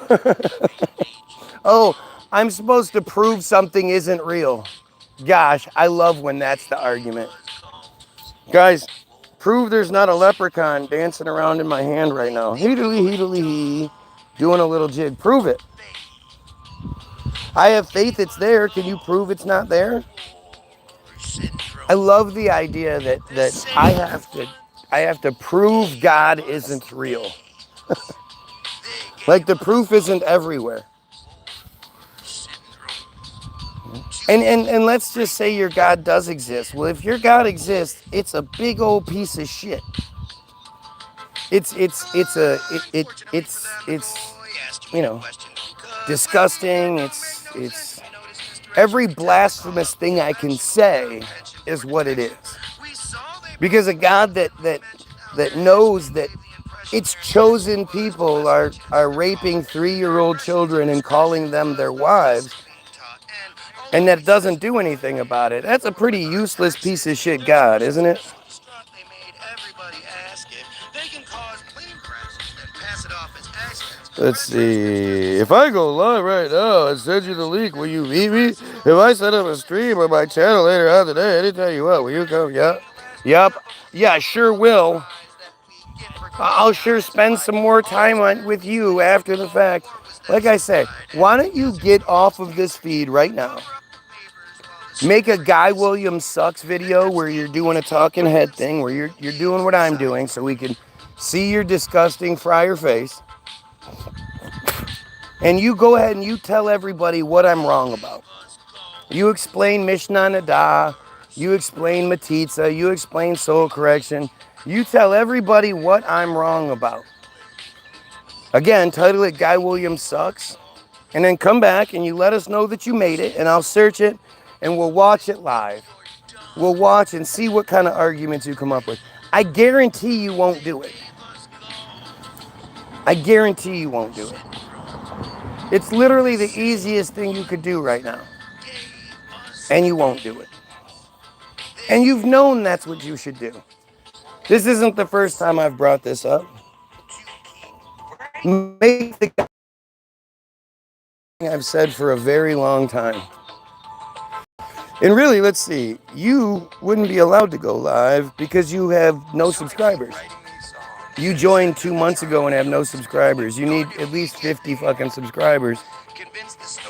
A: Oh, I'm supposed to prove something isn't real. Gosh, I love when that's the argument. Guys, prove there's not a leprechaun dancing around in my hand right now. Heedly, doing a little jig. Prove it. I have faith it's there. Can you prove it's not there? I love the idea that I have to prove God isn't real. Like the proof isn't everywhere. And let's just say your God does exist. Well, if your God exists, it's a big old piece of shit. It's you know, disgusting. It's every blasphemous thing I can say is what it is. Because a God that knows that its chosen people are raping 3-year-old children and calling them their wives, and that doesn't do anything about it. That's a pretty useless piece of shit God, isn't it? Let's see. If I go live right now and send you the link, will you meet me? If I set up a stream on my channel later on today, I didn't tell you what, will you come? Yeah. Yep. Yeah, sure will. I'll sure spend some more time with you after the fact. Like I say, why don't you get off of this feed right now? Make a Goy Williams sucks video where you're doing a talking head thing, where you're doing what I'm doing so we can see your disgusting friar face. And you go ahead and you tell everybody what I'm wrong about. You explain Mishnah Nadah, you explain metzitzia, you explain soul correction. You tell everybody what I'm wrong about. Again, title it Goy Williams Sucks. And then come back and you let us know that you made it, and I'll search it and we'll watch it live. We'll watch and see what kind of arguments you come up with. I guarantee you won't do it. I guarantee you won't do it. It's literally the easiest thing you could do right now. And you won't do it. And you've known that's what you should do. This isn't the first time I've brought this up. Make the I've said for a very long time. And really, let's see, you wouldn't be allowed to go live because you have no subscribers. You joined 2 months ago and have no subscribers. You need at least 50 fucking subscribers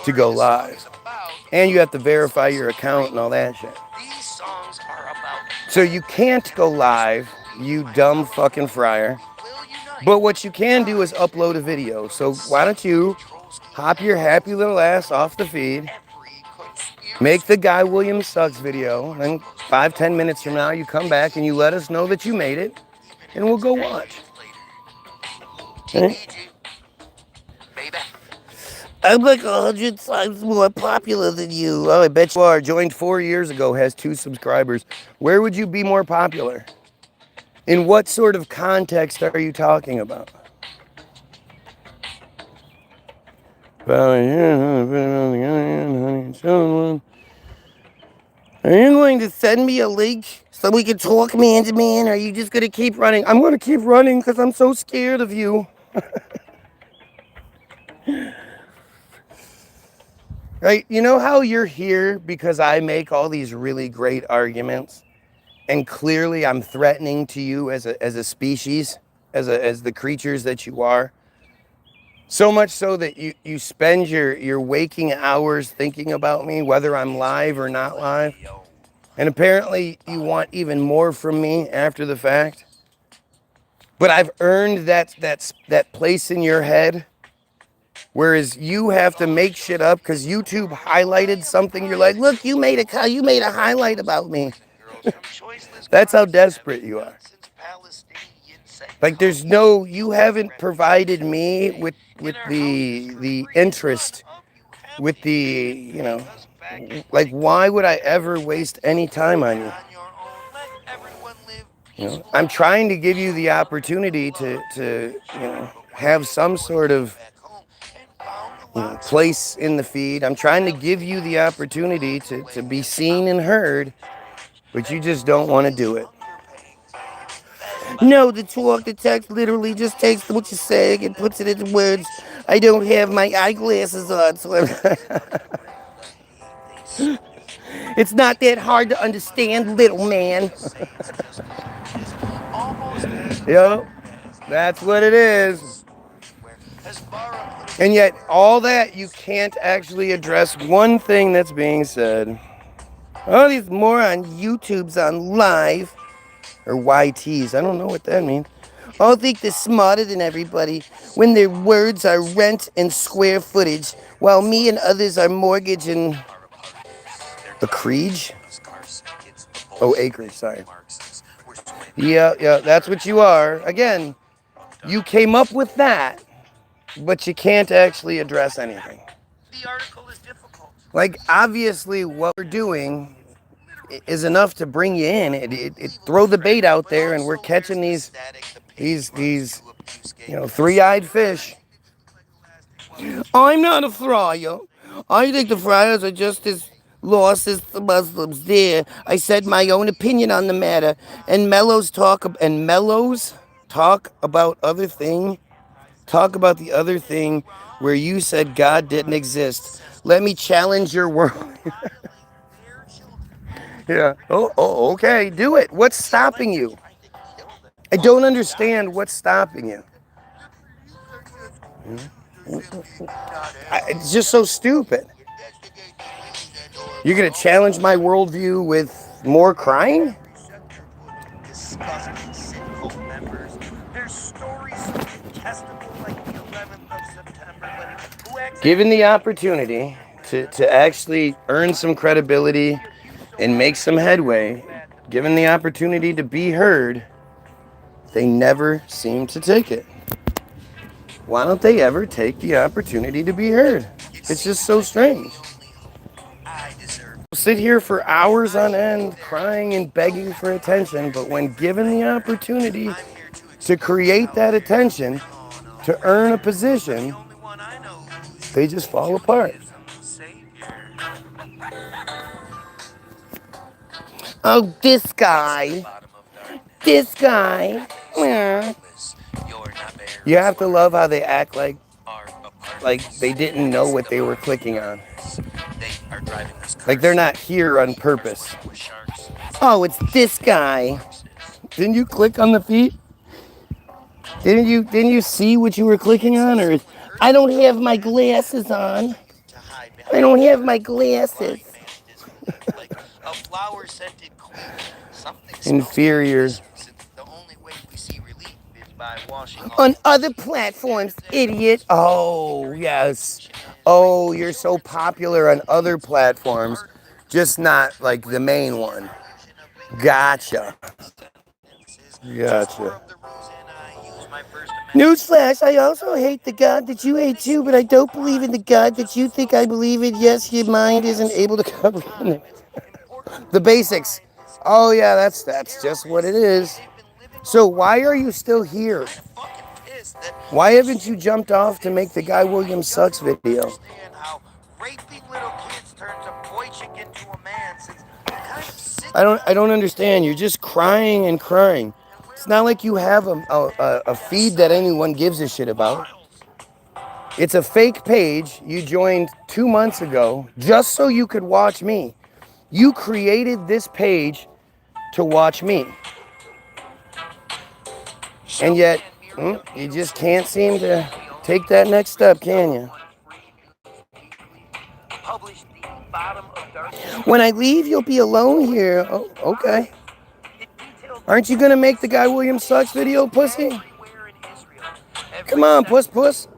A: to go live. And you have to verify your account and all that shit. So you can't go live, you dumb fucking friar. But what you can do is upload a video. So why don't you hop your happy little ass off the feed, make the Goy Williams sucks video, and 5-10 minutes from now you come back and you let us know that you made it, and we'll go watch. Right? I'm like 100 times more popular than you. Oh, I bet you are. Joined 4 years ago, has 2 subscribers. Where would you be more popular? In what sort of context are you talking about? Are you going to send me a link so we can talk man to man? Or are you just going to keep running? I'm going to keep running because I'm so scared of you. Right? You know how you're here because I make all these really great arguments? And clearly I'm threatening to you as a species, as the creatures that you are. So much so that you spend your waking hours thinking about me, whether I'm live or not live. And apparently you want even more from me after the fact. But I've earned that place in your head. Whereas you have to make shit up because YouTube highlighted something. You're like, look, you made a highlight about me. That's how desperate you are. Like you haven't provided me with the interest, with like why would I ever waste any time on you? I'm trying to give you the opportunity to have some sort of place in the feed. I'm trying to give you the opportunity to be seen and heard, but you just don't want to do it. No, the text literally just takes what you're saying and puts it into words. I don't have my eyeglasses on, so it's not that hard to understand, little man. Yep, that's what it is. And yet, all that, you can't actually address one thing that's being said. All these moron YouTubes on live, or YTs, I don't know what that means. All think they're smarter than everybody when their words are rent and square footage, while me and others are mortgage and acreage? Oh, acreage, sorry. Yeah, that's what you are. Again, you came up with that, but you can't actually address anything. Like, obviously, what we're doing is enough to bring you in. It throw the bait out there, and we're catching these three-eyed fish. I'm not a friar. I think the friars are just as lost as the Muslims. There, I said my own opinion on the matter. And mellows talk about other thing. Talk about the other thing where you said God didn't exist. Let me challenge your world. Yeah. Oh, okay. Do it. What's stopping you? I don't understand what's stopping you. It's just so stupid. You're going to challenge my worldview with more crying? Given the opportunity to actually earn some credibility and make some headway, given the opportunity to be heard, they never seem to take it. Why don't they ever take the opportunity to be heard? It's just so strange. Sit here for hours on end crying and begging for attention, but when given the opportunity to create that attention, to earn a position, they just fall apart. Oh, this guy. Yeah. You have to love how they act like they didn't know what they were clicking on. Like they're not here on purpose. Oh, it's this guy. Didn't you click on the feed? Didn't you see what you were clicking on? Or I don't have my glasses on. I don't have my glasses. Inferior. On other platforms, idiot. Oh, yes. Oh, you're so popular on other platforms, just not like the main one. Gotcha. Gotcha. Newsflash, I also hate the God that you hate too, but I don't believe in the God that you think I believe in. Yes, your mind isn't able to comprehend it. The basics. Oh yeah, that's just what it is. So why are you still here? Why haven't you jumped off to make the Goy Williams sucks video? I don't understand. You're just crying and crying. It's not like you have a feed that anyone gives a shit about. It's a fake page you joined 2 months ago just so you could watch me. You created this page to watch me. And yet, you just can't seem to take that next step, can you? When I leave, you'll be alone here. Oh, okay. Aren't you gonna make the Goy Williams sucks video, pussy? Come on, puss.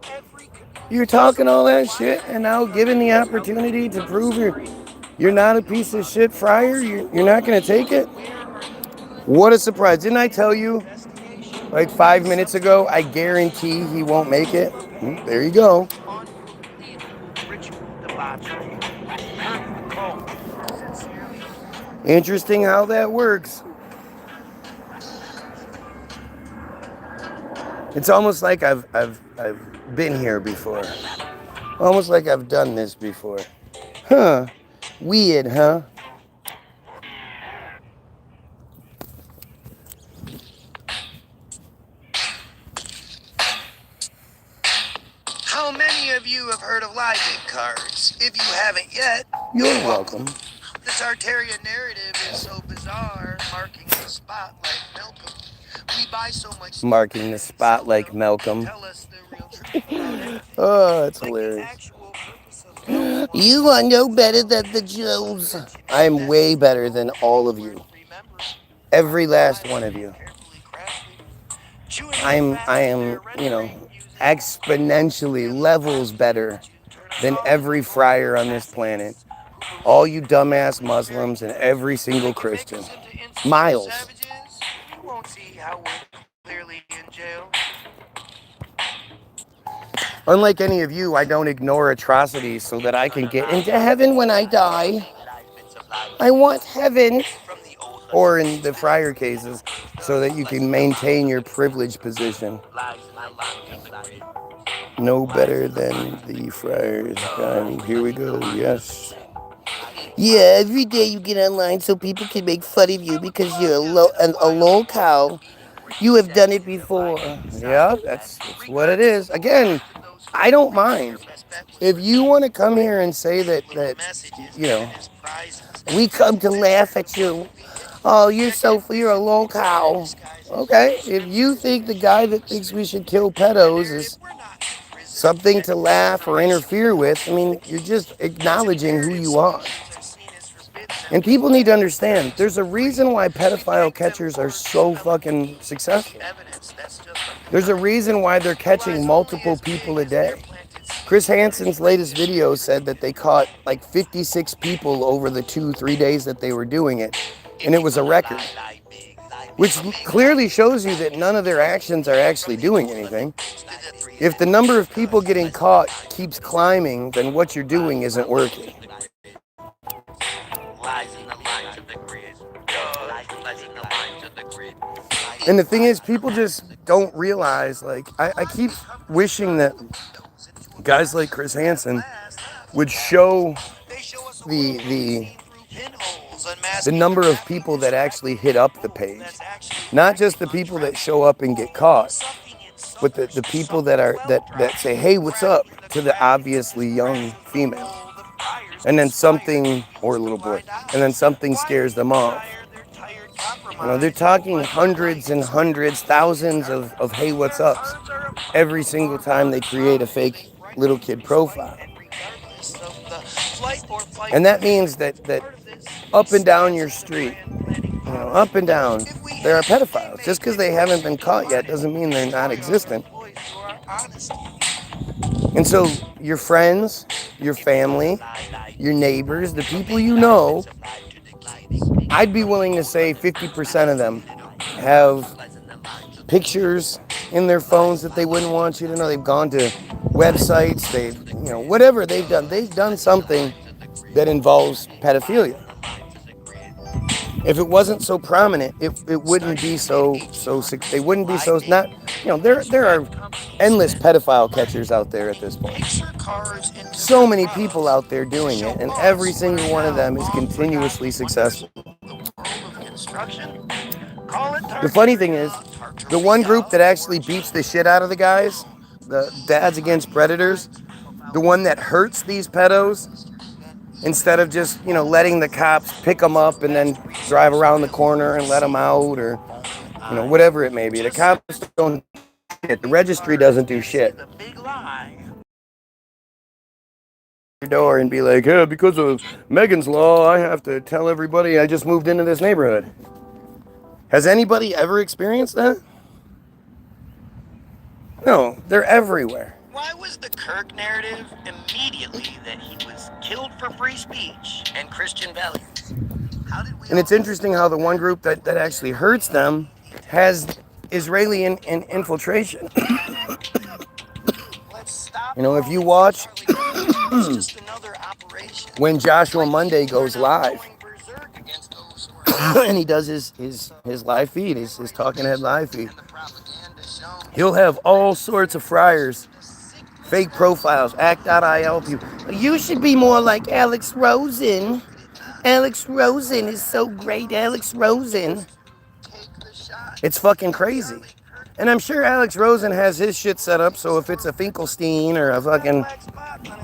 A: You're talking all that shit, and now given the opportunity to prove you're not a piece of shit friar, you're not gonna take it? What a surprise. Didn't I tell you like 5 minutes ago, I guarantee he won't make it? There you go. Interesting how that works. It's almost like I've been here before. Almost like I've done this before. Huh. Weird, huh?
D: How many of you have heard of live bid cards? If you haven't yet,
A: you're welcome.
D: The Tartarian narrative is so bizarre, marking the spot like Malcolm. We buy so much.
A: Marking the spot like Malcolm. Oh, that's hilarious. You are no better than the Jews. I'm way better than all of you. Every last one of you. I am, exponentially levels better than every friar on this planet. All you dumbass Muslims and every single Christian. Miles. Unlike any of you, I don't ignore atrocities so that I can get into heaven when I die. I want heaven. Or in the friar cases, so that you can maintain your privileged position. No better than the friars. Here we go, yes. Yeah, every day you get online so people can make fun of you because you're a lol cow. You have done it before. Yeah, that's what it is. Again, I don't mind. If you want to come here and say that we come to laugh at you. Oh, you're a lol cow. Okay, if you think the guy that thinks we should kill pedos is something to laugh or interfere with, I mean, you're just acknowledging who you are. And people need to understand, there's a reason why pedophile catchers are so fucking successful. There's a reason why they're catching multiple people a day. Chris Hansen's latest video said that they caught like 56 people over the 2-3 days that they were doing it. And it was a record. Which clearly shows you that none of their actions are actually doing anything. If the number of people getting caught keeps climbing, then what you're doing isn't working. And the thing is, people just don't realize, like, I keep wishing that guys like Chris Hansen would show the number of people that actually hit up the page. Not just the people that show up and get caught. But the people that say, hey, what's up, to the obviously young female, and then something, or little boy, and then something scares them off. You know, they're talking hundreds and hundreds, thousands of hey, what's ups every single time they create a fake little kid profile. And that means that up and down your street, you know, up and down, there are pedophiles. Just because they haven't been caught yet doesn't mean they're not existent. And so your friends, your family, your neighbors, the people you know, I'd be willing to say 50% of them have pictures in their phones that they wouldn't want you to know. They've gone to websites, they've, you know, whatever they've done something that involves pedophilia. If it wasn't so prominent, it wouldn't be so they wouldn't be so not, you know, there are endless pedophile catchers out there at this point. So many people out there doing it, and every single one of them is continuously successful. The funny thing is, the one group that actually beats the shit out of the guys, the Dads Against Predators, the one that hurts these pedos, instead of just, you know, letting the cops pick them up and then drive around the corner and let them out, or, you know, whatever it may be. The cops don't do shit. The registry doesn't do shit. Your door and be like, yeah, because of Megan's Law, I have to tell everybody I just moved into this neighborhood. Has anybody ever experienced that? No, they're everywhere.
D: Why was the Kirk narrative immediately that he was killed for free speech and Christian values?
A: And it's interesting how the one group that actually hurts them has Israeli infiltration. You know, if you watch when Joshua Monday goes live, and he does his live feed, his talking head live feed, he'll have all sorts of friars, fake profiles, act.il people. You should be more like Alex Rosen. Alex Rosen is so great, Alex Rosen. It's fucking crazy. And I'm sure Alex Rosen has his shit set up, so if it's a Finkelstein or a fucking,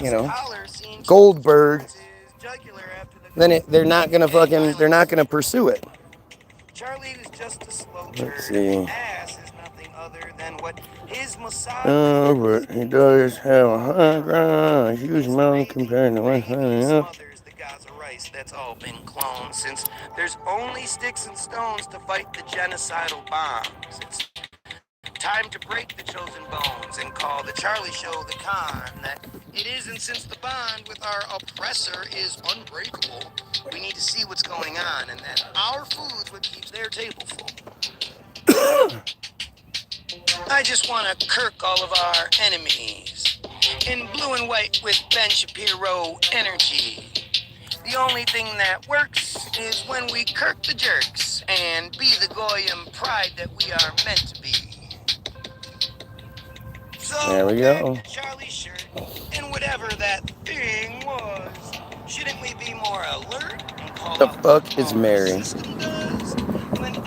A: you know, Goldberg, then they're not gonna pursue it. Let's see. Oh, but he does have a high ground, a huge mountain compared to what's up.
D: That's all been cloned, since there's only sticks and stones to fight the genocidal bombs. It's time to break the chosen bones and call the Charlie Show the con that it isn't, since the bond with our oppressor is unbreakable. We need to see what's going on, and that our food's what keeps their table full. I just want to kirk all of our enemies in blue and white with Ben Shapiro energy. The only thing that works is when we kirk the jerks and be the Goyim pride that we are meant to be. So
A: there we go.
D: Charlie's shirt and whatever that thing was. Shouldn't we be more alert and call
A: The fuck is Mary?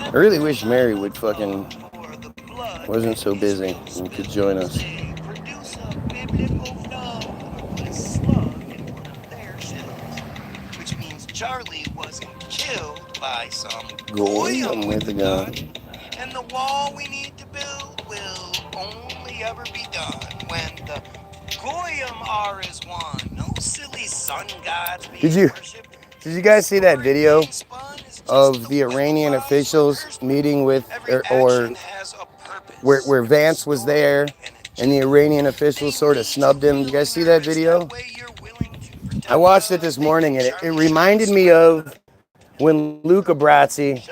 A: I really wish Mary would fucking wasn't so busy and could join us.
D: Produce a biblical flow, a slug in one of their shells, which means Charlie wasn't killed by some
A: Goyim with a gun.
D: And the wall we need to build will only ever be done when the Goyim are as one. No silly sun gods being worshipped.
A: Did you guys see that video of the Iranian officials meeting with, or where Vance was there and the Iranian officials sort of snubbed him? Did you guys see that video? I watched it this morning, and it reminded me of when Luca Brasi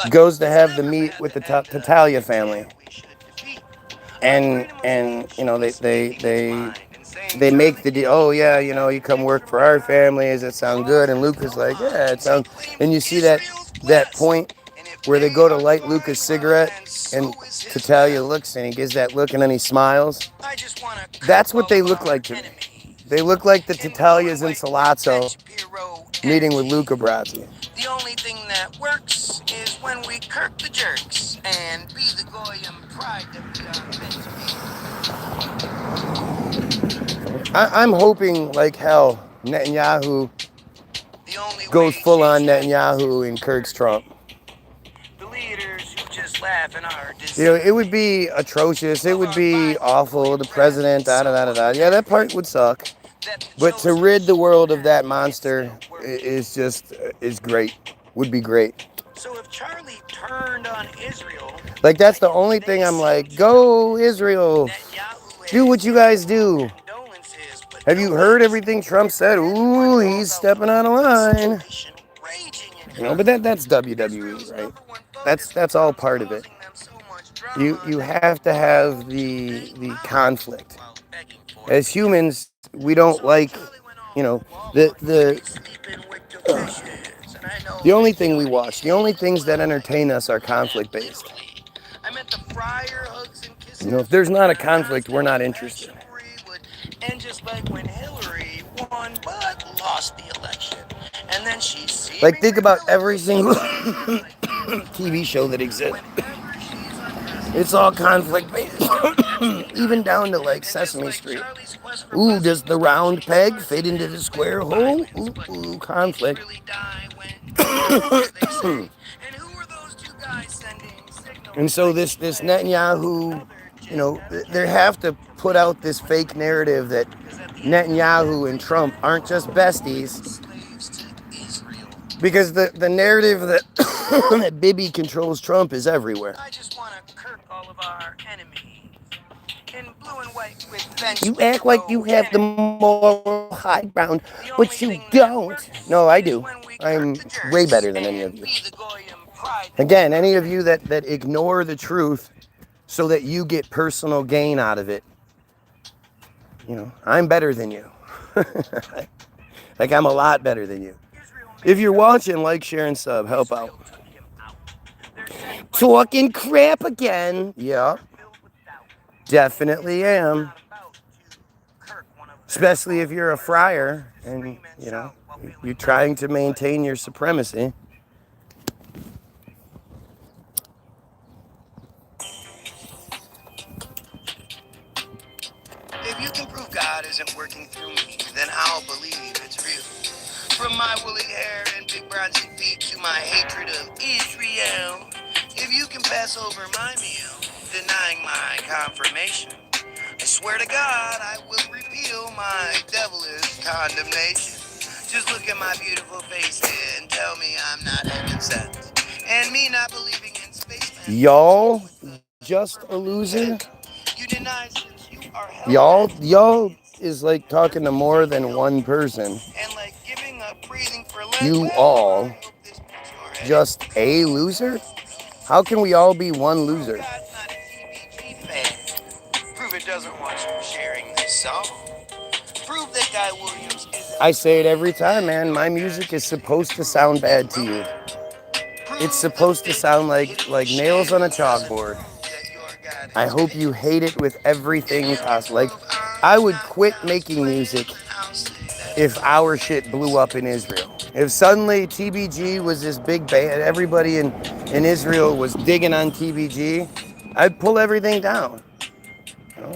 A: goes to have the meet with the Tattaglia family, and you know, they make the deal. Oh yeah, you know, you come work for our family. Does that sound good? And Luca's like, yeah, it sounds. And you see that point where they go to light Luca's cigarette, and Tattaglia looks, and he gives that look, and then he smiles. That's what they look like to me. They look like the Tattaglias in Salazzo meeting with Luca Brasi.
D: The only thing that works is when we kirk the jerks and be the Goyim pride that we are meant to be.
A: I'm hoping like hell Netanyahu
D: The only
A: goes
D: way
A: full on
D: change
A: Netanyahu and Kirk's Trump.
D: the leaders who just laugh in our
A: You know, it would be atrocious. It would be awful. The president, da da da da da. Yeah, that part would suck. But to rid the world of that monster is just is great. Would be great.
D: So if Charlie turned on Israel,
A: Like that's the only thing I'm like, go Israel. Do what you guys do. Have you heard everything Trump said? Ooh, he's stepping out of line. You know, but that's WWE, right? That's all part of it. You have to have the conflict. As humans, we don't like, you know, the only thing we watch, the only things that entertain us are conflict based. You know, if there's not a conflict, we're not interested.
D: And just like when Hillary won but lost the election, and then she
A: like think about every single TV show that exists. It's all conflict based, even down to like Sesame Street. Ooh, does the round peg fit into the square hole? Ooh, conflict. And so this Netanyahu, you know, they have to put out this fake narrative that Netanyahu and Trump aren't just besties, because the narrative that that Bibi controls Trump is everywhere.
D: I just want to kirk all of our enemies in blue and white with
A: You act like you have the moral high ground, but you don't. No, I do. I'm way better than any of you. Again, any of you that ignore the truth so that you get personal gain out of it, you know, I'm better than you. Like, I'm a lot better than you. If you're watching, like, share, and sub. Help out. Talking crap again. Yeah. Definitely am. Especially if you're a friar and, you know, you're trying to maintain your supremacy.
D: If you can prove God isn't working through me, then I'll believe it's real. From my woolly hair and big bronzy feet to my hatred of Israel. If you can pass over my meal, denying my confirmation, I swear to God I will repeal my devilish condemnation. Just look at my beautiful face and tell me I'm not heaven sent. And me not believing in spaceman.
A: Y'all just a loser?
D: You deny since you are
A: Y'all is like talking to more than one person.
D: and like giving up breathing for
A: You all just a loser? How can we all be one loser?
D: Prove it doesn't want you sharing this song. Prove that Goy Williams is.
A: I say it every time, man. My music is supposed to sound bad to you. It's supposed to sound like nails on a chalkboard. I hope you hate it with everything possible. Like, I would quit making music if our shit blew up in Israel. If suddenly TBG was this big band, everybody in Israel was digging on TBG, I'd pull everything down. You know?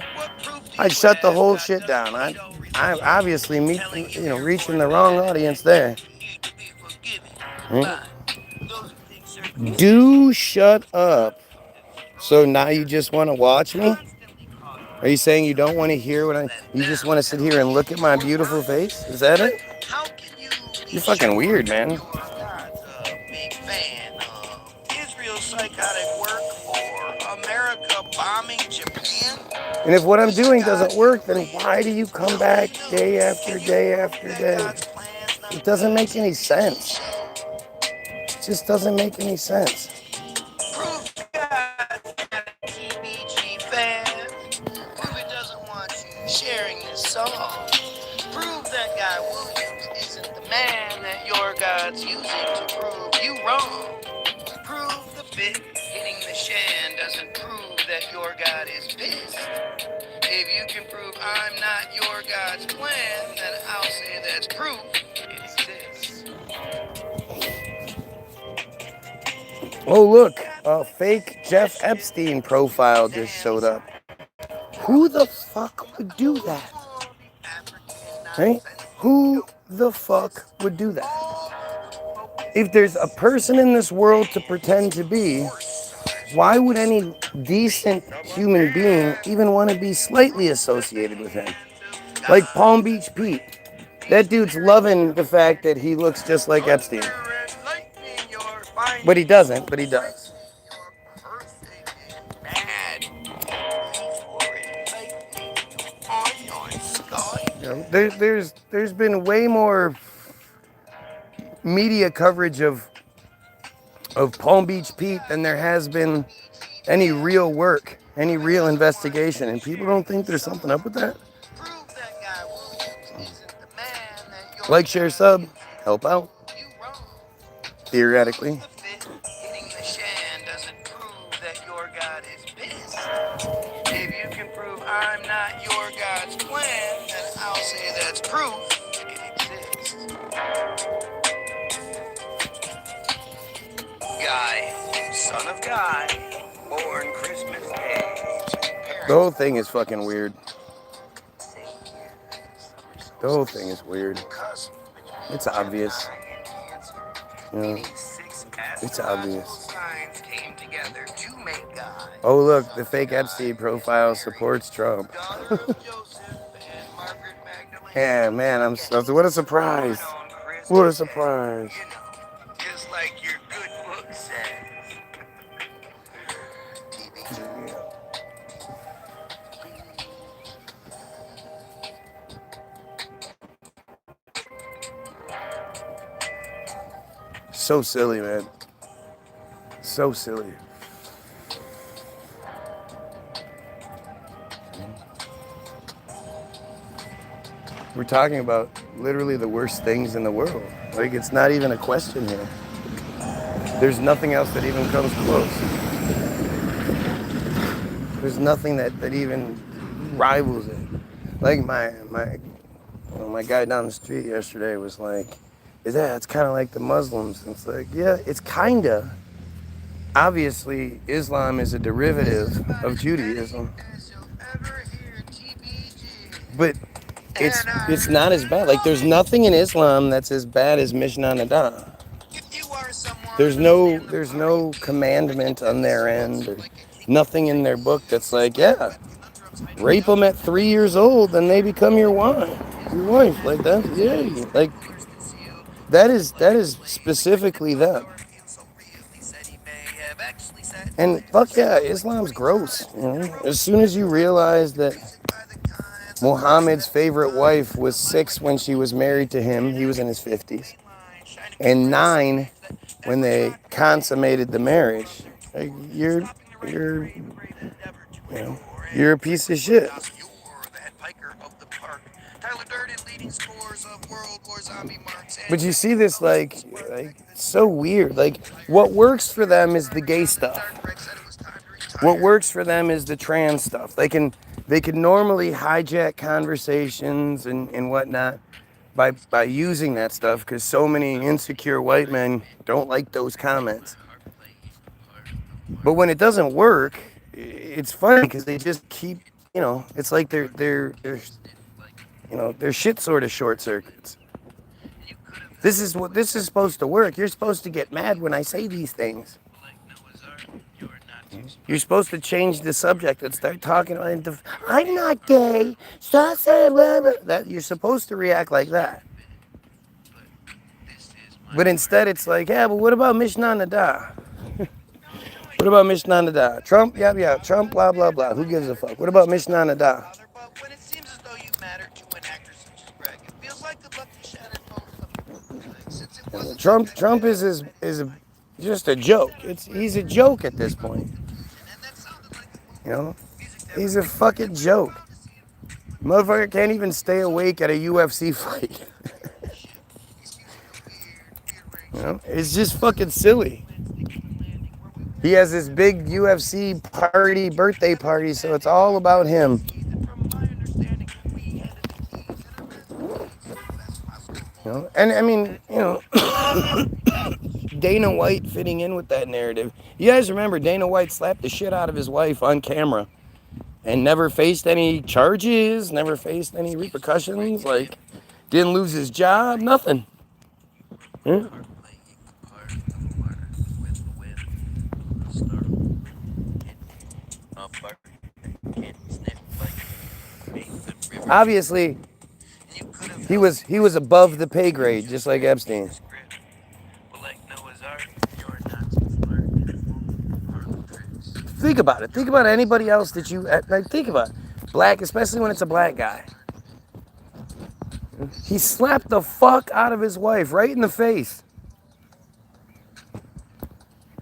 A: I'd shut the whole shit down. I'm obviously reaching the wrong audience there. Do shut up. So now you just want to watch me? Are you saying you don't want to hear you just want to sit here and look at my beautiful face? Is that it? You're fucking weird, man.
D: Big fan of Israel's psychotic work for America bombing Japan.
A: And if what I'm doing doesn't work, then why do you come back day after day after day? It doesn't make any sense. It just doesn't make any sense.
D: Prove God's not a TBG fan. Prove it doesn't want you sharing this song. Prove that Goy Williams isn't the man that your God's using to prove you wrong. Prove the bit hitting the shan doesn't prove that your God is pissed. If you can prove I'm not your God's plan, then I'll say that's proof it exists.
A: Oh, look, a fake Jeff Epstein profile just showed up. Who the fuck would do that? Right? Who the fuck would do that? If there's a person in this world to pretend to be, why would any decent human being even want to be slightly associated with him? Like Palm Beach Pete. That dude's loving the fact that he looks just like Epstein. But he doesn't, but he does. You know, there's been way more media coverage of Palm Beach Pete than there has been any real work, any real investigation, and people don't think there's something up with that. Like, share, sub, help out. Theoretically.
D: Hitting the shan doesn't prove that your God is pissed. If you can prove I'm not your God's plan, then I'll say that's proof it exists. Guy, son of Guy, born Christmas Day.
A: The whole thing is fucking weird. The whole thing is weird. It's obvious. You know, it's obvious. Oh, look, the fake Epstein profile supports Trump. Yeah, man, what a surprise. What a surprise.
D: Just like your good book says.
A: So silly, man. So silly. We're talking about literally the worst things in the world. Like, it's not even a question here. There's nothing else that even comes close. There's nothing that even rivals it. Like my guy down the street yesterday was like, it's kind of like the Muslims. And it's like, yeah, it's kinda. Obviously, Islam is a derivative of Judaism. But it's not as bad. Like, there's nothing in Islam that's as bad as Mishnah Nadah. There's no commandment on their end, or nothing in their book that's like, yeah, rape them at 3 years old and they become your wife. Like that, yeah. Like, that is specifically them. And fuck yeah, Islam's gross. You know? As soon as you realize that Muhammad's favorite wife was 6 when she was married to him, he was in his 50s, and 9 when they consummated the marriage, like, you're a piece of shit. But you see this, like so weird. Like, what works for them is the gay stuff. What works for them is the trans stuff. They can normally hijack conversations and whatnot by using that stuff, because so many insecure white men don't like those comments. But when it doesn't work, it's funny because they just keep, it's like their shit sort of short circuits. This is supposed to work. You're supposed to get mad when I say these things. You're supposed to change the subject and start talking about, I'm not gay. That you're supposed to react like that. But instead, it's like, yeah, but what about Mishnah Nadah? What about Mishnah Nadah? Trump, yeah, Trump, blah, blah, blah. Who gives a fuck? What about Mishnah Nadah? Trump is just a joke. He's a joke at this point. He's a fucking joke. Motherfucker can't even stay awake at a UFC fight. It's just fucking silly. He has this big UFC birthday party, so it's all about him. And I mean, Dana White fitting in with that narrative. You guys remember Dana White slapped the shit out of his wife on camera and never faced any charges, never faced any repercussions, like didn't lose his job, nothing. Yeah. Obviously, he was above the pay grade, just like Epstein. Think about it. Think about anybody else that you like. Think about it. Black, especially when it's a black guy. He slapped the fuck out of his wife right in the face.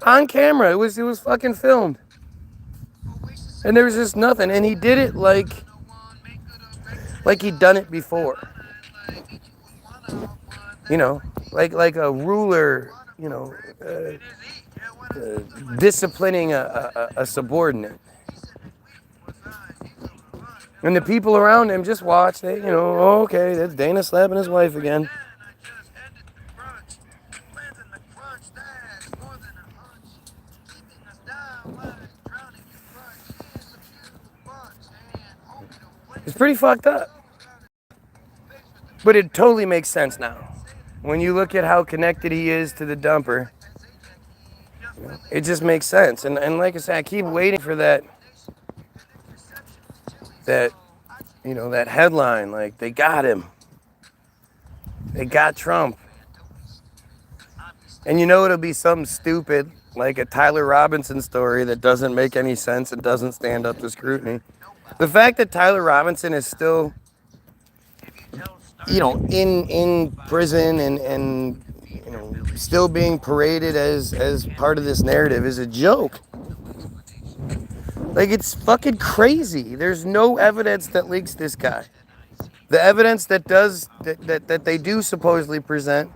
A: On camera. It was fucking filmed. And there was just nothing. And he did it like he'd done it before. You know, like a ruler, you know, disciplining a subordinate. And the people around him just watch. They, you know, oh, okay, that's Dana slapping his wife again. It's pretty fucked up. But it totally makes sense now. When you look at how connected he is to the dumper, it just makes sense. And like I said, I keep waiting for that, you know, that headline, like, they got him. They got Trump. And you know it'll be something stupid, like a Tyler Robinson story that doesn't make any sense and doesn't stand up to scrutiny. The fact that Tyler Robinson is still, you know, in prison and you know, still being paraded as part of this narrative is a joke. Like, it's fucking crazy. There's no evidence that links this guy. The evidence that they do supposedly present.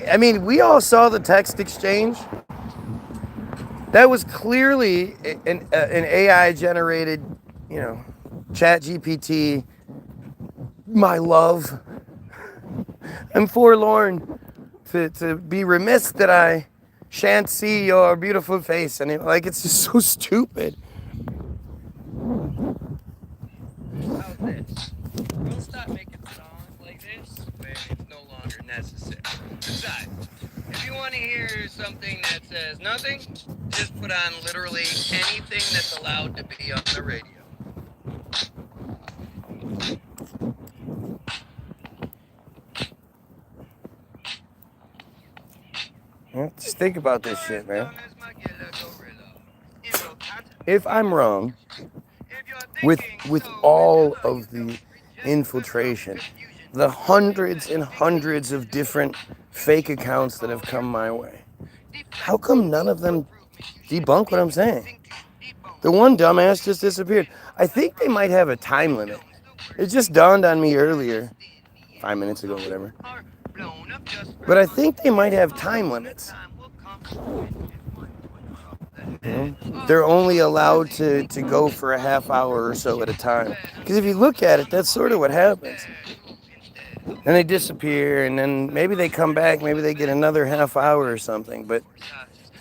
A: I mean, we all saw the text exchange. That was clearly an AI generated, you know, Chat GPT. My love. I'm forlorn to be remiss that I shan't see your beautiful face. And like, it's just so stupid.
E: How's this? We'll stop making songs like this when it's no longer necessary. Besides, if you want to hear something that says nothing, just put on literally anything that's allowed to be on the radio.
A: Just think about this shit, man. If I'm wrong, with all of the infiltration, the hundreds and hundreds of different fake accounts that have come my way, how come none of them debunk what I'm saying? The one dumbass just disappeared. I think they might have a time limit. It just dawned on me earlier, 5 minutes ago, whatever. But I think they might have time limits. You know? They're only allowed to go for a half hour or so at a time. Because if you look at it, that's sort of what happens. Then they disappear, and then maybe they come back, maybe they get another half hour or something. But,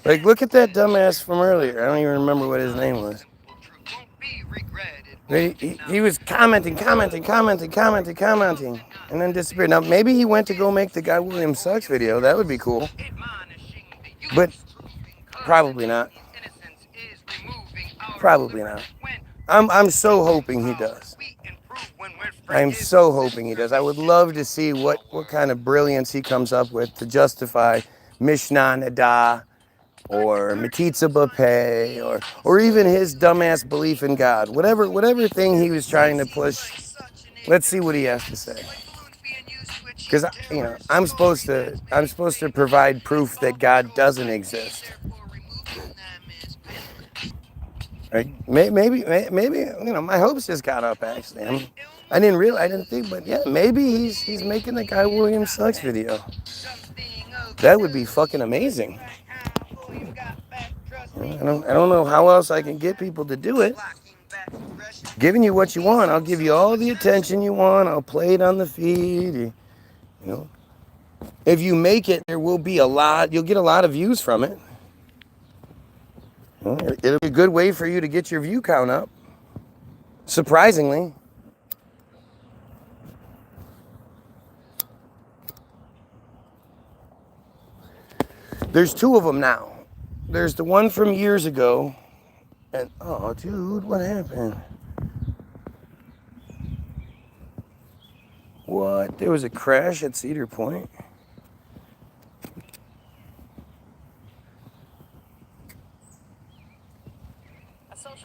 A: like, look at that dumbass from earlier. I don't even remember what his name was. He was commenting, and then disappeared. Now, maybe he went to go make the Goy Williams Sucks video. That would be cool. But probably not. Probably not. I'm so hoping he does. I'm so hoping he does. I would love to see what kind of brilliance he comes up with to justify Mishnah Nada or metzitzia b'peh or even his dumbass belief in God. Whatever thing he was trying to push, let's see what he has to say. Because, you know, I'm supposed to provide proof that God doesn't exist. Right? Maybe, you know, my hopes just got up, actually. I didn't think, but yeah, maybe he's making the Goy Williams Sucks video. That would be fucking amazing. I don't know how else I can get people to do it. Giving you what you want. I'll give you all the attention you want. I'll play it on the feed. You know, If you make it, there will be a lot. You'll get a lot of views from it. It'll be a good way for you to get your view count up. Surprisingly. There's two of them now. There's the one from years ago. And, oh, dude, what happened? What? There was a crash at Cedar Point?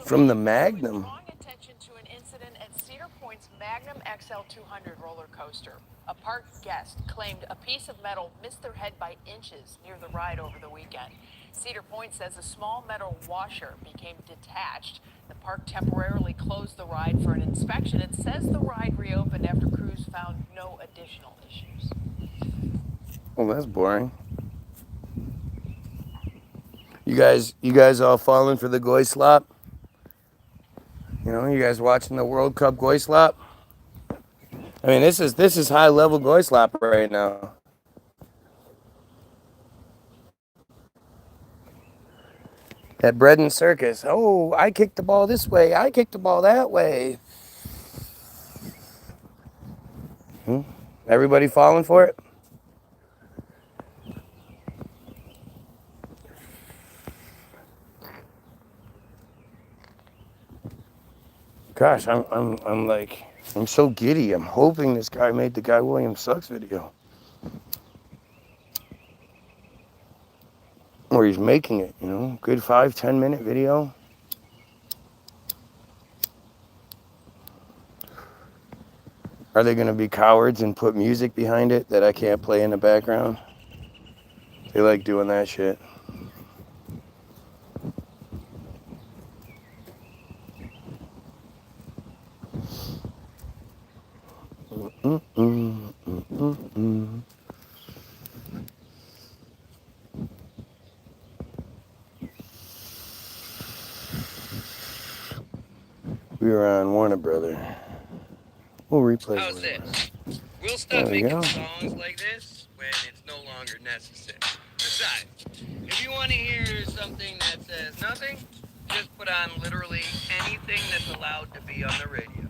A: From the Magnum.
F: Drawing attention to an incident at Cedar Point's Magnum XL 200 roller coaster. A park guest claimed a piece of metal missed their head by inches near the ride over the weekend. Cedar Point says a small metal washer became detached. The park temporarily closed the ride for an inspection. It says the ride reopened after crews found no additional issues.
A: Well, that's boring. You guys all falling for the Goy slop? You know, you guys watching the World Cup Goy slop? I mean, this is high level Goy slop right now. That bread and circus. Oh, I kicked the ball this way. I kicked the ball that way. Everybody falling for it? Gosh, I'm so giddy. I'm hoping this guy made the Goy Williams sucks video. Or he's making it, you know, good 5-10 minute video. Are they gonna be cowards and put music behind it that I can't play in the background? They like doing that shit. We were on Warner Brother. We'll replay.
E: How's this? We'll stop making songs like this when it's no longer necessary. Besides, if you want to hear something that says nothing, just put on literally anything that's allowed to be on the radio.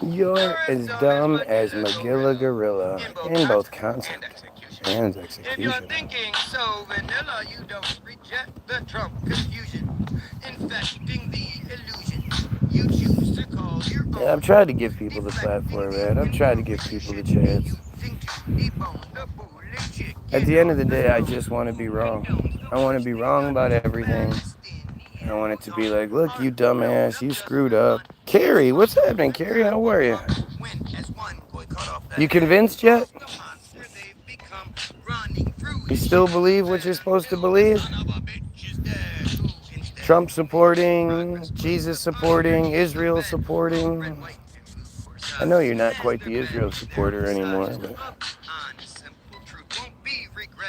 A: You're as dumb as Magilla Gorilla in both concept and execution.
E: If you're thinking so vanilla, you don't reject the Trump confusion, infecting the illusion. You choose to call your own.
A: Yeah, I've tried to give people the platform, man. I've tried to give people the chance. At the end of the day, I just want to be wrong. I want to be wrong about everything. I want it to be like, look, you dumbass, you screwed up. Carrie, what's happening, Carrie? How are you? You convinced yet? You still believe what you're supposed to believe? Trump supporting, Jesus supporting, Israel supporting. I know you're not quite the Israel supporter anymore, but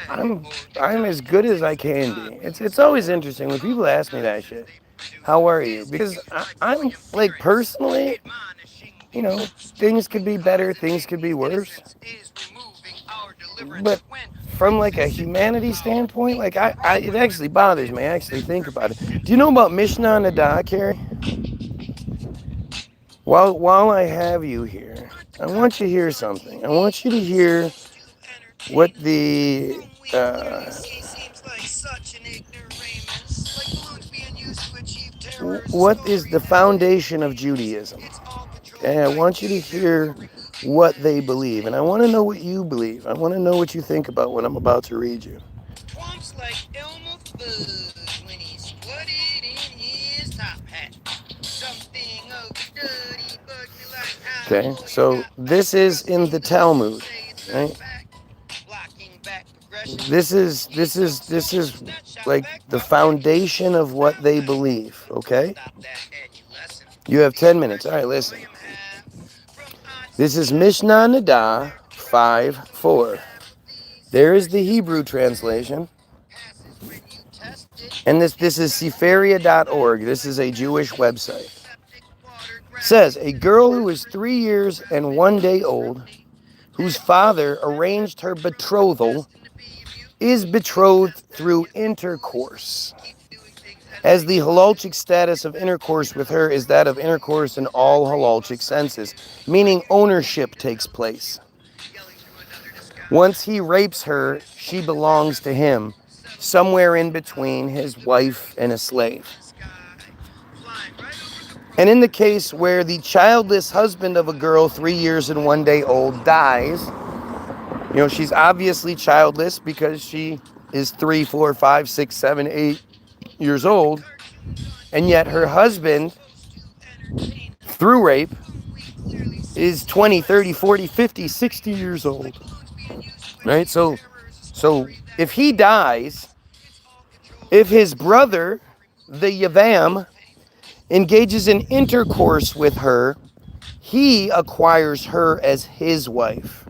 A: I'm as good as I can be. It's always interesting when people ask me that shit. How are you? Because I'm like personally, you know, things could be better, things could be worse. But from like a humanity standpoint, like it actually bothers me. I actually think about it. Do you know about Mishnah Nadah, Carrie? While I have you here, I want you to hear something. I want you to hear what the what is the foundation of Judaism? And I want you to hear what they believe, and I want to know what you believe. I want to know what you think about what I'm about to read you. Okay, so this is in the Talmud, right? This is like the foundation of what they believe, okay? You have 10 minutes. All right, listen. This is Mishnah Nadah 5:4. There is the Hebrew translation. And this is Sefaria.org. This is a Jewish website. Says a girl who is 3 years and 1 day old, whose father arranged her betrothal, is betrothed through intercourse, as the halachic status of intercourse with her is that of intercourse in all halachic senses, meaning ownership takes place. Once he rapes her, she belongs to him, somewhere in between his wife and a slave. And in the case where the childless husband of a girl 3 years and 1 day old dies, you know, she's obviously childless because she is 3, 4, 5, 6, 7, 8 years old, and yet her husband, through rape, is 20, 30, 40, 50, 60 years old. Right? So if he dies, if his brother, the Yavam, engages in intercourse with her, he acquires her as his wife.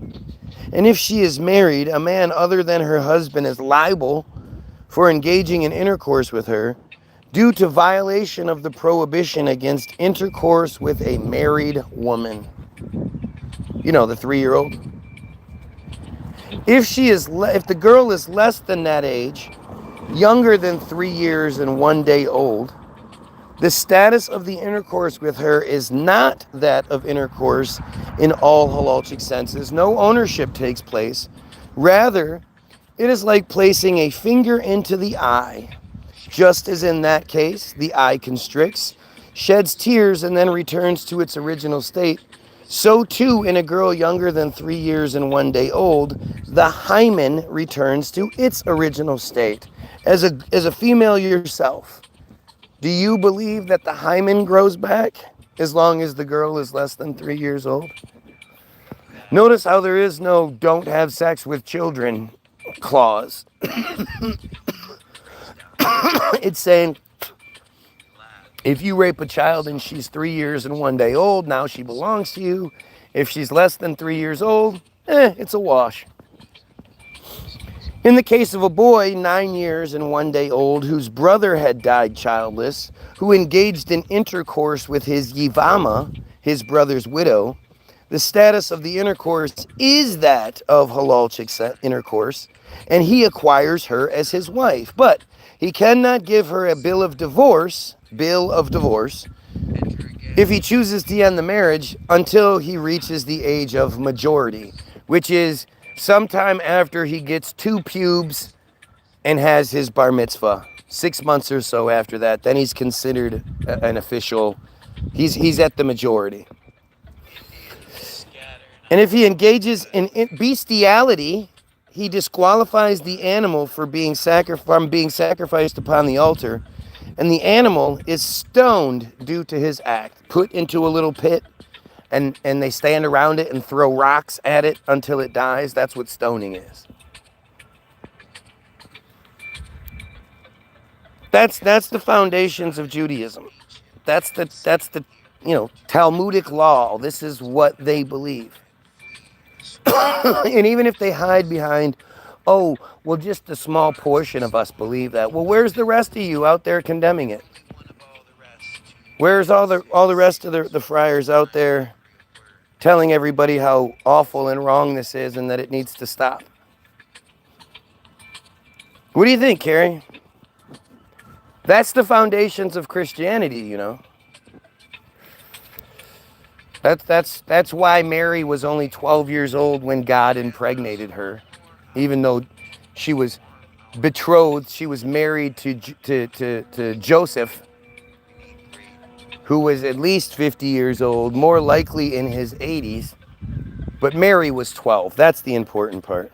A: And if she is married, a man other than her husband is liable for engaging in intercourse with her due to violation of the prohibition against intercourse with a married woman. You know, the 3-year-old. If the girl is less than that age, younger than 3 years and 1 day old, the status of the intercourse with her is not that of intercourse in all halachic senses. No ownership takes place. Rather, it is like placing a finger into the eye. Just as in that case, the eye constricts, sheds tears, and then returns to its original state, so too in a girl younger than 3 years and 1 day old, the hymen returns to its original state. As a female yourself, do you believe that the hymen grows back as long as the girl is less than 3 years old? Notice how there is no "don't have sex with children" clause. It's saying, if you rape a child and she's 3 years and 1 day old, now she belongs to you. If she's less than 3 years old, it's a wash. In the case of a boy 9 years and 1 day old whose brother had died childless, who engaged in intercourse with his yivama, his brother's widow, the status of the intercourse is that of halachic intercourse, and he acquires her as his wife. But he cannot give her a bill of divorce, if he chooses to end the marriage until he reaches the age of majority, which is sometime after he gets 2 pubes and has his bar mitzvah. 6 months or so after that, then he's considered an official. He's at the majority. And if he engages in bestiality, he disqualifies the animal from being sacrificed upon the altar, and the animal is stoned due to his act, put into a little pit, and they stand around it and throw rocks at it until it dies. That's what stoning is. That's the foundations of Judaism. That's the Talmudic law. This is what they believe. And even if they hide behind, oh, well, just a small portion of us believe that. Well, where's the rest of you out there condemning it? Where's all the rest of the friars out there telling everybody how awful and wrong this is and that it needs to stop? What do you think, Carrie? That's the foundations of Christianity, you know. That's why Mary was only 12 years old when God impregnated her, even though she was betrothed. She was married to Joseph, who was at least 50 years old, more likely in his 80s. But Mary was 12. That's the important part.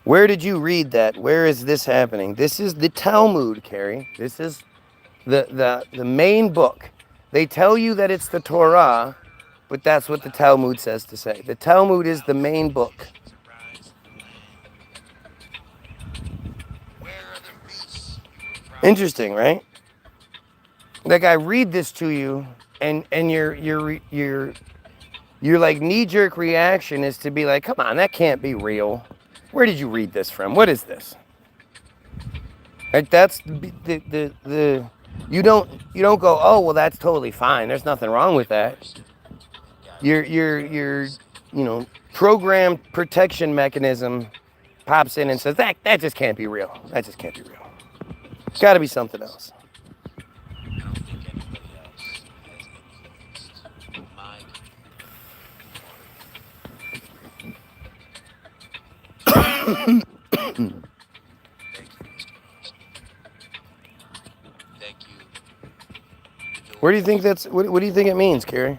A: Where did you read that? Where is this happening? This is the Talmud, Carrie. This is the main book. They tell you that it's the Torah, but that's what the Talmud says to say. The Talmud is the main book. Interesting, right? Like, I read this to you, and your like knee-jerk reaction is to be like, come on, that can't be real. Where did you read this from? What is this? Like that's the you don't go, oh well, that's totally fine. There's nothing wrong with that. Your programmed protection mechanism pops in and says that just can't be real. That just can't be real. It's got to be something else.
D: I don't think anybody else has influenced my Thank you, Mr. President. Thank you.
A: Where do you think that's? What do you think it means, Kerry?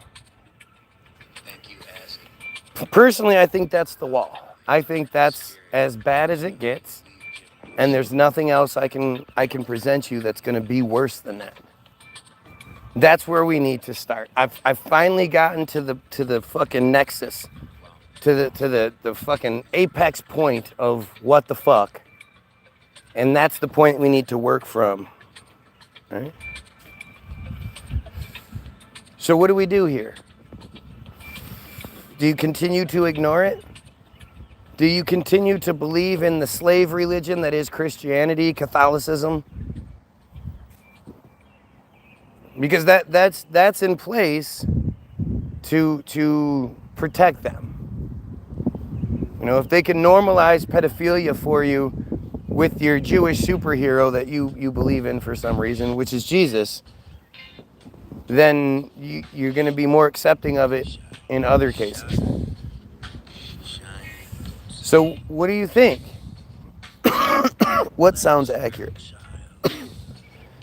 D: Thank you, asking.
A: Personally, I think that's the wall. I think that's as bad as it gets, and there's nothing else I can present you that's going to be worse than that. That's where we need to start. I've finally gotten to the fucking nexus, to the fucking apex point of what the fuck, and that's the point we need to work from. All right? So what do we do here? Do you continue to ignore it? Do you continue to believe in the slave religion that is Christianity, Catholicism? Because that's in place to protect them. You know, if they can normalize pedophilia for you with your Jewish superhero that you believe in for some reason, which is Jesus, then you're going to be more accepting of it in other cases. So what do you think? What sounds accurate?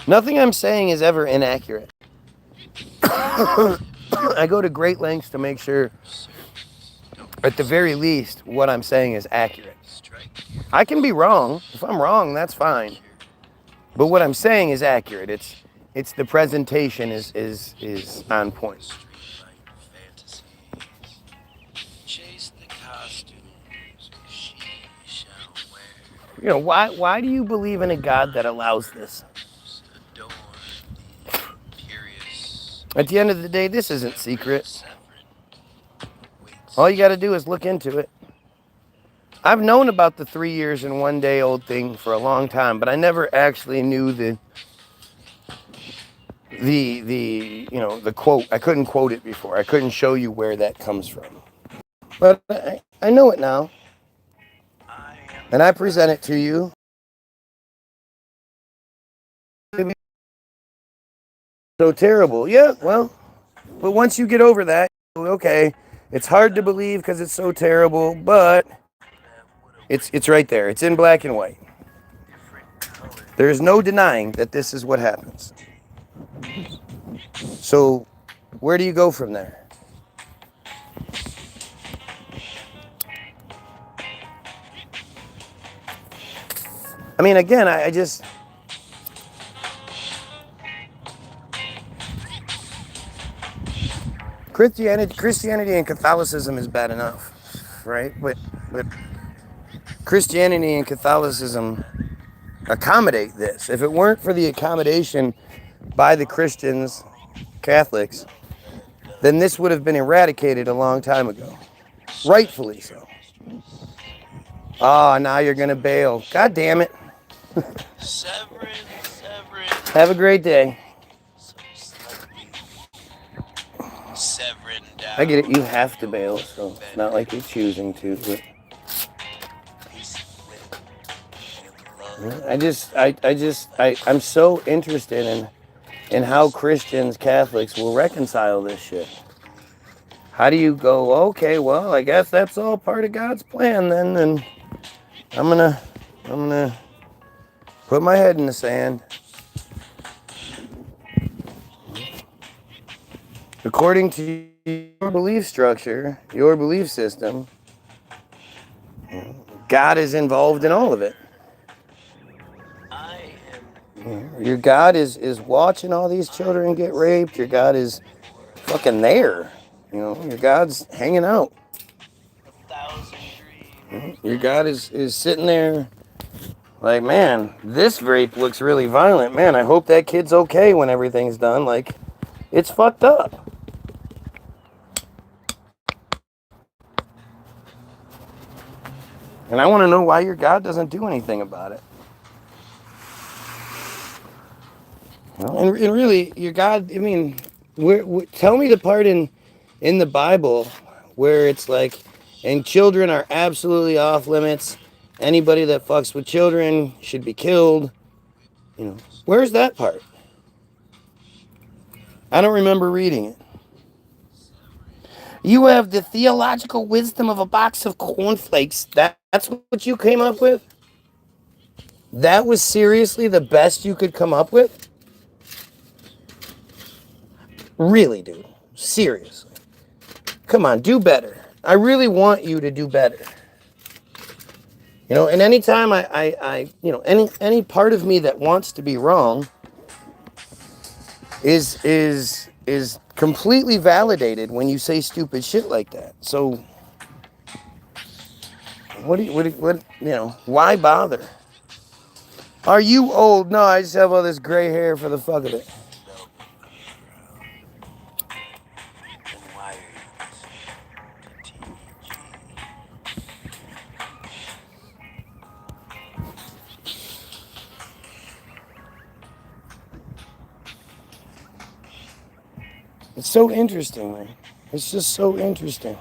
A: Nothing I'm saying is ever inaccurate. I go to great lengths to make sure, at the very least, what I'm saying is accurate. I can be wrong. If I'm wrong, that's fine. But what I'm saying is accurate. It's the presentation is on point. You know, why do you believe in a God that allows this? At the end of the day, this isn't secret. All you got to do is look into it. I've known about the 3 years and 1 day old thing for a long time, but I never actually knew the quote. I couldn't quote it before. I couldn't show you where that comes from. But I know it now. And I present it to you. So terrible. Yeah, well, but once you get over that, okay, it's hard to believe because it's so terrible, but it's right there. It's in black and white. There is no denying that this is what happens. So where do you go from there? I mean, again, I just... Christianity and Catholicism is bad enough, right? But Christianity and Catholicism accommodate this. If it weren't for the accommodation by the Christians, Catholics, then this would have been eradicated a long time ago. Rightfully so. Oh, now you're going to bail. God damn it.
D: Severin.
A: Have a great day. I get it. You have to bail, so it's not like you're choosing to. But I'm so interested in how Christians, Catholics will reconcile this shit. How do you go, okay, well, I guess that's all part of God's plan then, and I'm gonna put my head in the sand. According to your belief structure, your belief system, God is involved in all of it. Your God is watching all these children get raped. Your God is fucking there. You know, your God's hanging out. Your God is sitting there like, man, this rape looks really violent. Man, I hope that kid's okay when everything's done. Like, it's fucked up. And I want to know why your God doesn't do anything about it. And really, your God. I mean, tell me the part in the Bible where it's like, and children are absolutely off limits. Anybody that fucks with children should be killed. You know, where's that part? I don't remember reading it. You have the theological wisdom of a box of cornflakes. That's what you came up with? That was seriously the best you could come up with? Really, dude. Seriously. Come on, do better. I really want you to do better. You know, and anytime any part of me that wants to be wrong is completely validated when you say stupid shit like that. So why bother? Are you old? No, I just have all this gray hair for the fuck of it. It's so interesting, man. It's just so interesting.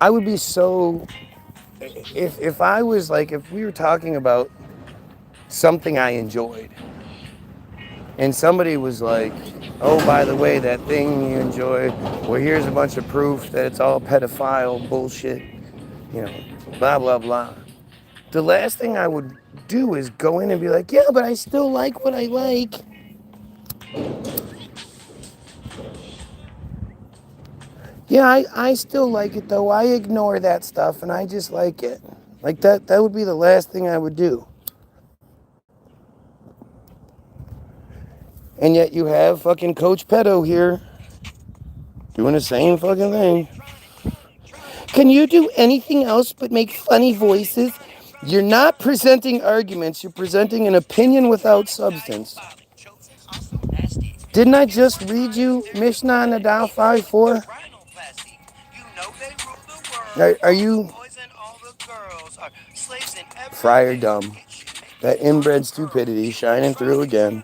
A: I would be so... If I was like, if we were talking about something I enjoyed, and somebody was like, oh, by the way, that thing you enjoy, well, here's a bunch of proof that it's all pedophile bullshit, blah, blah, blah. The last thing I would do is go in and be like, yeah, but I still like what I like. Yeah, I still like it, though. I ignore that stuff, and I just like it. Like, that would be the last thing I would do. And yet you have fucking Coach Pedo here doing the same fucking thing. Can you do anything else but make funny voices? You're not presenting arguments. You're presenting an opinion without substance. Didn't I just read you Mishnah Nadal 5:4? Are you friar dumb? That inbred stupidity shining through again.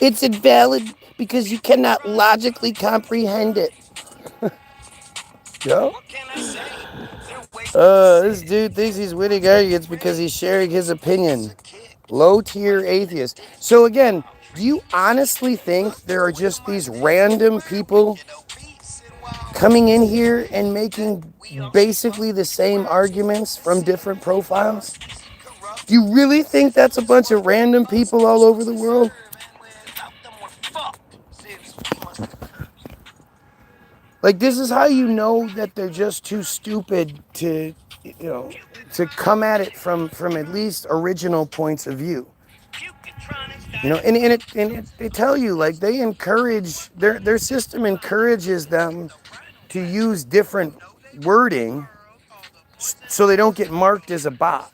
A: It's invalid because you cannot logically comprehend it. Yo? This dude thinks he's winning arguments because he's sharing his opinion. Low-tier atheist. So again, do you honestly think there are just these random people coming in here and making basically the same arguments from different profiles? Do you really think that's a bunch of random people all over the world? Like, this is how you know that they're just too stupid to come at it from at least original points of view. And they tell you, like, they encourage, their system encourages them to use different wording so they don't get marked as a bot.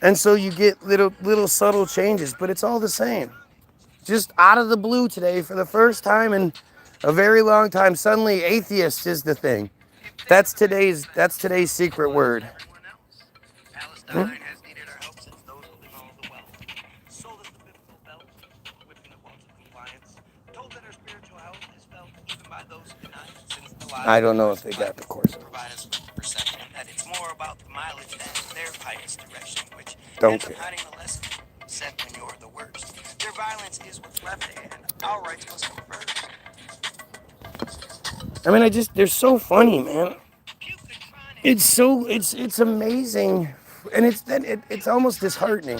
A: And so you get little subtle changes, but it's all the same. Just out of the blue today, for the first time in a very long time, suddenly atheist is the thing. That's today's secret word.
D: Palestine has needed our help since those who live all the wealth. So does the biblical belt, whipping the walls of compliance. Told that our spiritual health is felt even by those who deny it, since the lives
A: I don't know if they got the course.
D: provide us with the perception that it's more about the mileage than their pious direction, which
A: Don't
D: ends up
A: care.
D: hiding the lesson said when you're the worst. Their violence is what's left, and our rights must come first.
A: I mean, they're so funny, man. It's amazing, and it's almost disheartening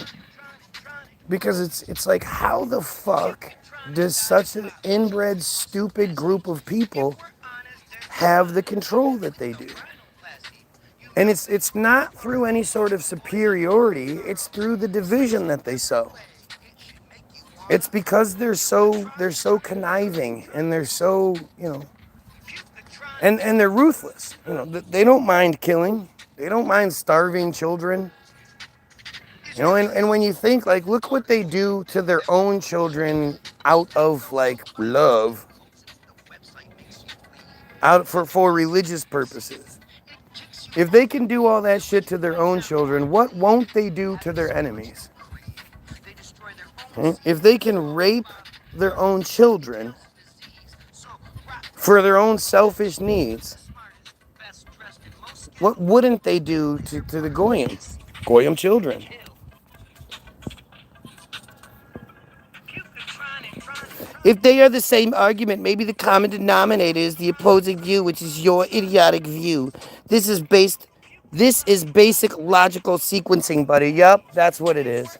A: because it's like, how the fuck does such an inbred, stupid group of people have the control that they do? And it's not through any sort of superiority. It's through the division that they sow. It's because they're so conniving, and they're so and they're ruthless. They don't mind killing. They don't mind starving children. And when you think, like, look what they do to their own children out of, like, love, out for religious purposes. If they can do all that shit to their own children, what won't they do to their enemies? If they can rape their own children for their own selfish needs, what wouldn't they do to the Goyim children? If they are the same argument, maybe the common denominator is the opposing view, which is your idiotic view. This is basic logical sequencing, buddy. Yup, that's what it is.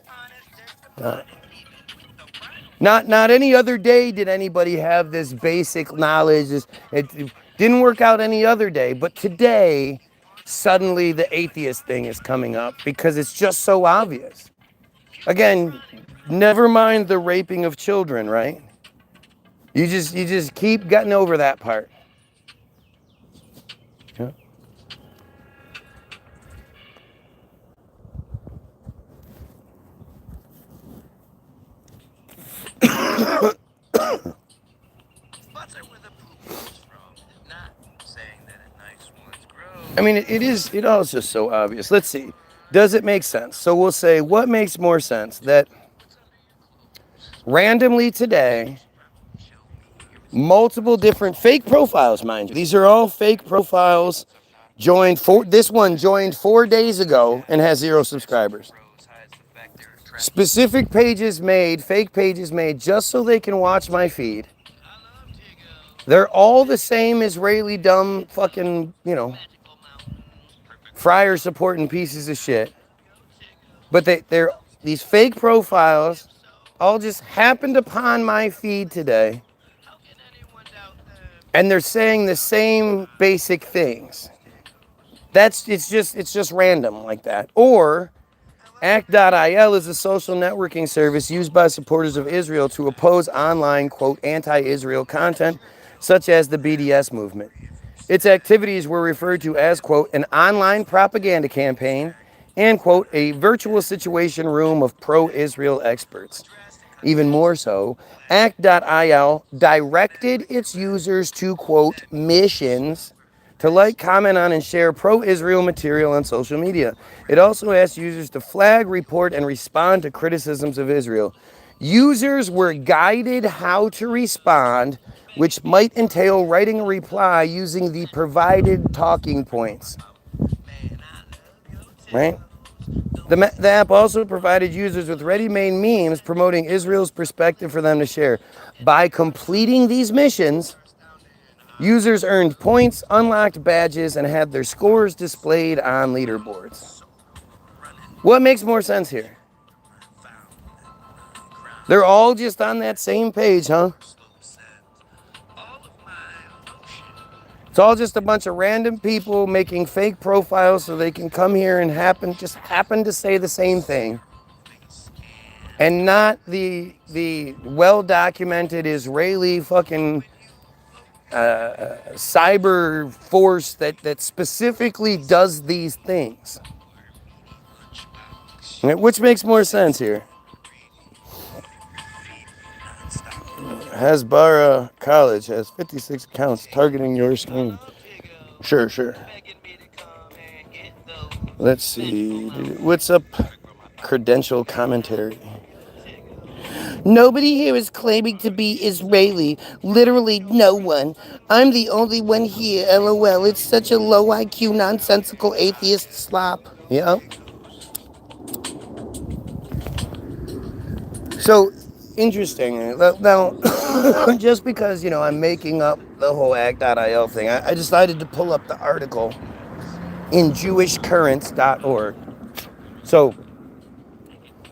A: Not any other day did anybody have this basic knowledge. It didn't work out any other day, but today, suddenly the atheist thing is coming up because it's just so obvious. Again, never mind the raping of children, right? You just keep getting over that part. Yeah. I mean, it all is just so obvious. Let's see. Does it make sense? So we'll say, what makes more sense? That randomly today, multiple different fake profiles, mind you. These are all fake profiles. This one joined 4 days ago and has 0 subscribers. Specific pages made, fake pages made, just so they can watch my feed. They're all the same Israeli dumb fucking, friar supporting pieces of shit. But they're these fake profiles all just happened upon my feed today. And they're saying the same basic things. It's just random like that. Or Act.il is a social networking service used by supporters of Israel to oppose online, quote, anti-Israel content, such as the BDS movement. Its activities were referred to as, quote, an online propaganda campaign and, quote, a virtual situation room of pro-Israel experts. Even more so, Act.il directed its users to, quote, missions to like, comment on, and share pro-Israel material on social media. It also asked users to flag, report, and respond to criticisms of Israel. Users were guided how to respond, which might entail writing a reply using the provided talking points. Right? The app also provided users with ready-made memes promoting Israel's perspective for them to share. By completing these missions, users earned points, unlocked badges, and had their scores displayed on leaderboards. What makes more sense here? They're all just on that same page, huh? It's all just a bunch of random people making fake profiles so they can come here and happen to say the same thing. And not the well-documented Israeli fucking cyber force that specifically does these things. Which makes more sense here? Hasbara College has 56 accounts targeting your screen. Sure. Let's see. What's up? Credential commentary. Nobody here is claiming to be Israeli. Literally no one. I'm the only one here. LOL. It's such a low IQ, nonsensical atheist slop. Yeah. So, interesting. Now, just because, I'm making up the whole Act.il thing, I decided to pull up the article in jewishcurrents.org. So,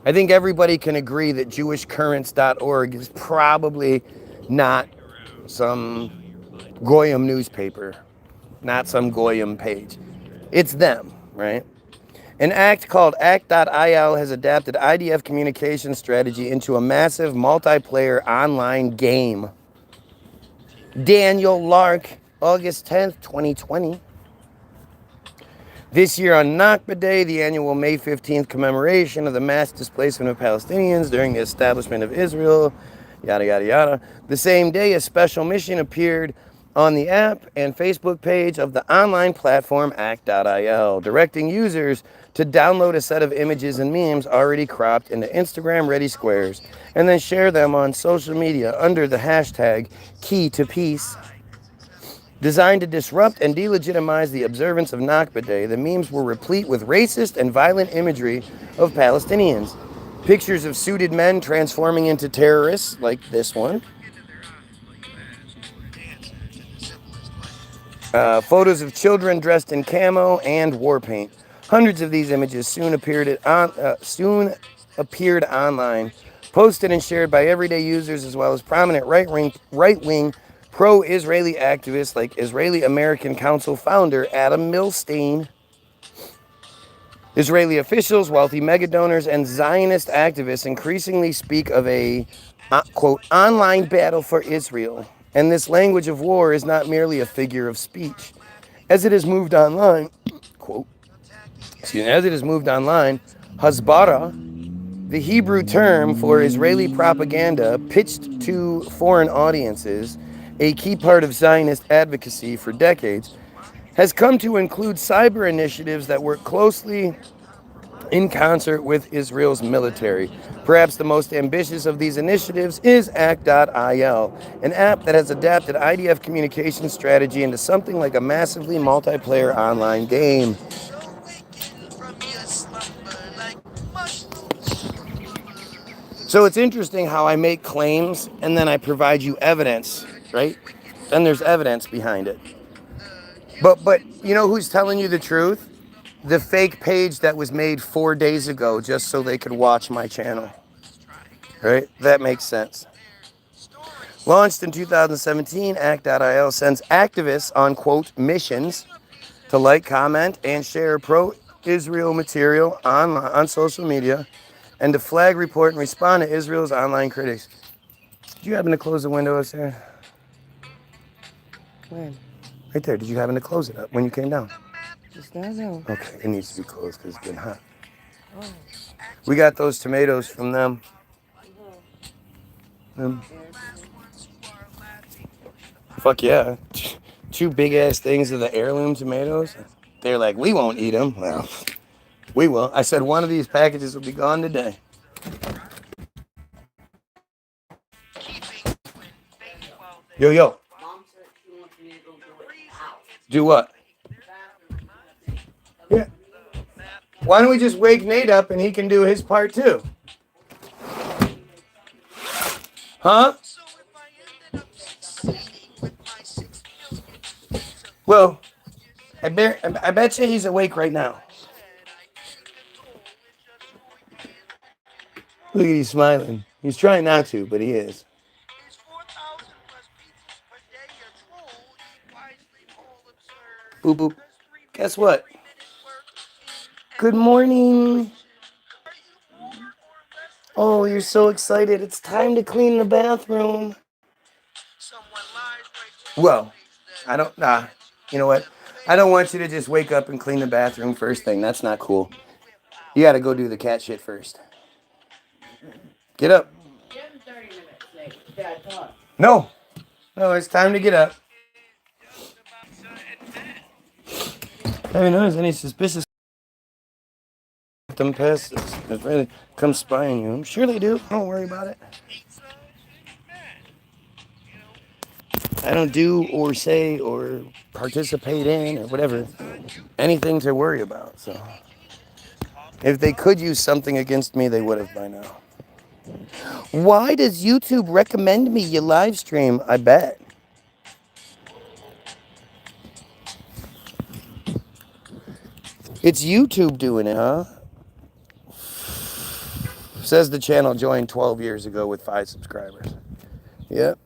A: I think everybody can agree that jewishcurrents.org is probably not some Goyim newspaper, not some Goyim page. It's them, right? An act called Act.il has adapted IDF communication strategy into a massive multiplayer online game. Daniel Lark, August 10th, 2020. This year on Nakba Day, the annual May 15th commemoration of the mass displacement of Palestinians during the establishment of Israel, yada, yada, yada. The same day, a special mission appeared on the app and Facebook page of the online platform act.il, directing users to download a set of images and memes already cropped into Instagram-ready squares, and then share them on social media under the hashtag #KeyToPeace. Designed to disrupt and delegitimize the observance of Nakba Day, the memes were replete with racist and violent imagery of Palestinians. Pictures of suited men transforming into terrorists, like this one. Photos of children dressed in camo and war paint. Hundreds of these images soon appeared online, posted and shared by everyday users as well as prominent right-wing pro-Israeli activists like Israeli American Council founder Adam Milstein. Israeli officials, wealthy mega donors, and Zionist activists increasingly speak of a, quote, online battle for Israel. And this language of war is not merely a figure of speech. As it has moved online, quote, as it has moved online, Hasbara, the Hebrew term for Israeli propaganda pitched to foreign audiences, a key part of Zionist advocacy for decades, has come to include cyber initiatives that work closely in concert with Israel's military. Perhaps the most ambitious of these initiatives is Act.il, an app that has adapted IDF communication strategy into something like a massively multiplayer online game. So it's interesting how I make claims and then I provide you evidence, right? Then there's evidence behind it. But you know who's telling you the truth? The fake page that was made 4 days ago just so they could watch my channel. Right? That makes sense. Launched in 2017, Act.il sends activists on, quote, missions to like, comment, and share pro-Israel material on social media and to flag, report, and respond to Israel's online critics. Did you happen to close the window upstairs?
G: When?
A: Right there. Did you happen to close it up when you came down?
G: Just now, no.
A: Okay, it needs to be closed because it's been hot.
G: Oh.
A: We got those tomatoes from them. Fuck yeah. 2 big ass things of the heirloom tomatoes. They're like, we won't eat them. Well, we will. I said one of these packages will be gone today. Yo. Do what? Yeah. Why don't we just wake Nate up and he can do his part too? Huh? Well, I bet you he's awake right now. Look at he's smiling. He's trying not to, but he is. Boop boop. Guess what? Good morning. Oh, you're so excited. It's time to clean the bathroom. Well, you know what? I don't want you to just wake up and clean the bathroom first thing. That's not cool. You gotta go do the cat shit first. Get up. No, it's time to get up. Have you noticed any suspicious them pests that really come spying you? I'm sure they do. Don't worry about it. I don't do or say or participate in or whatever anything to worry about. So if they could use something against me, they would have by now. Why does YouTube recommend me you live stream? I bet. It's YouTube doing it, huh? Says the channel joined 12 years ago with 5 subscribers. Yep.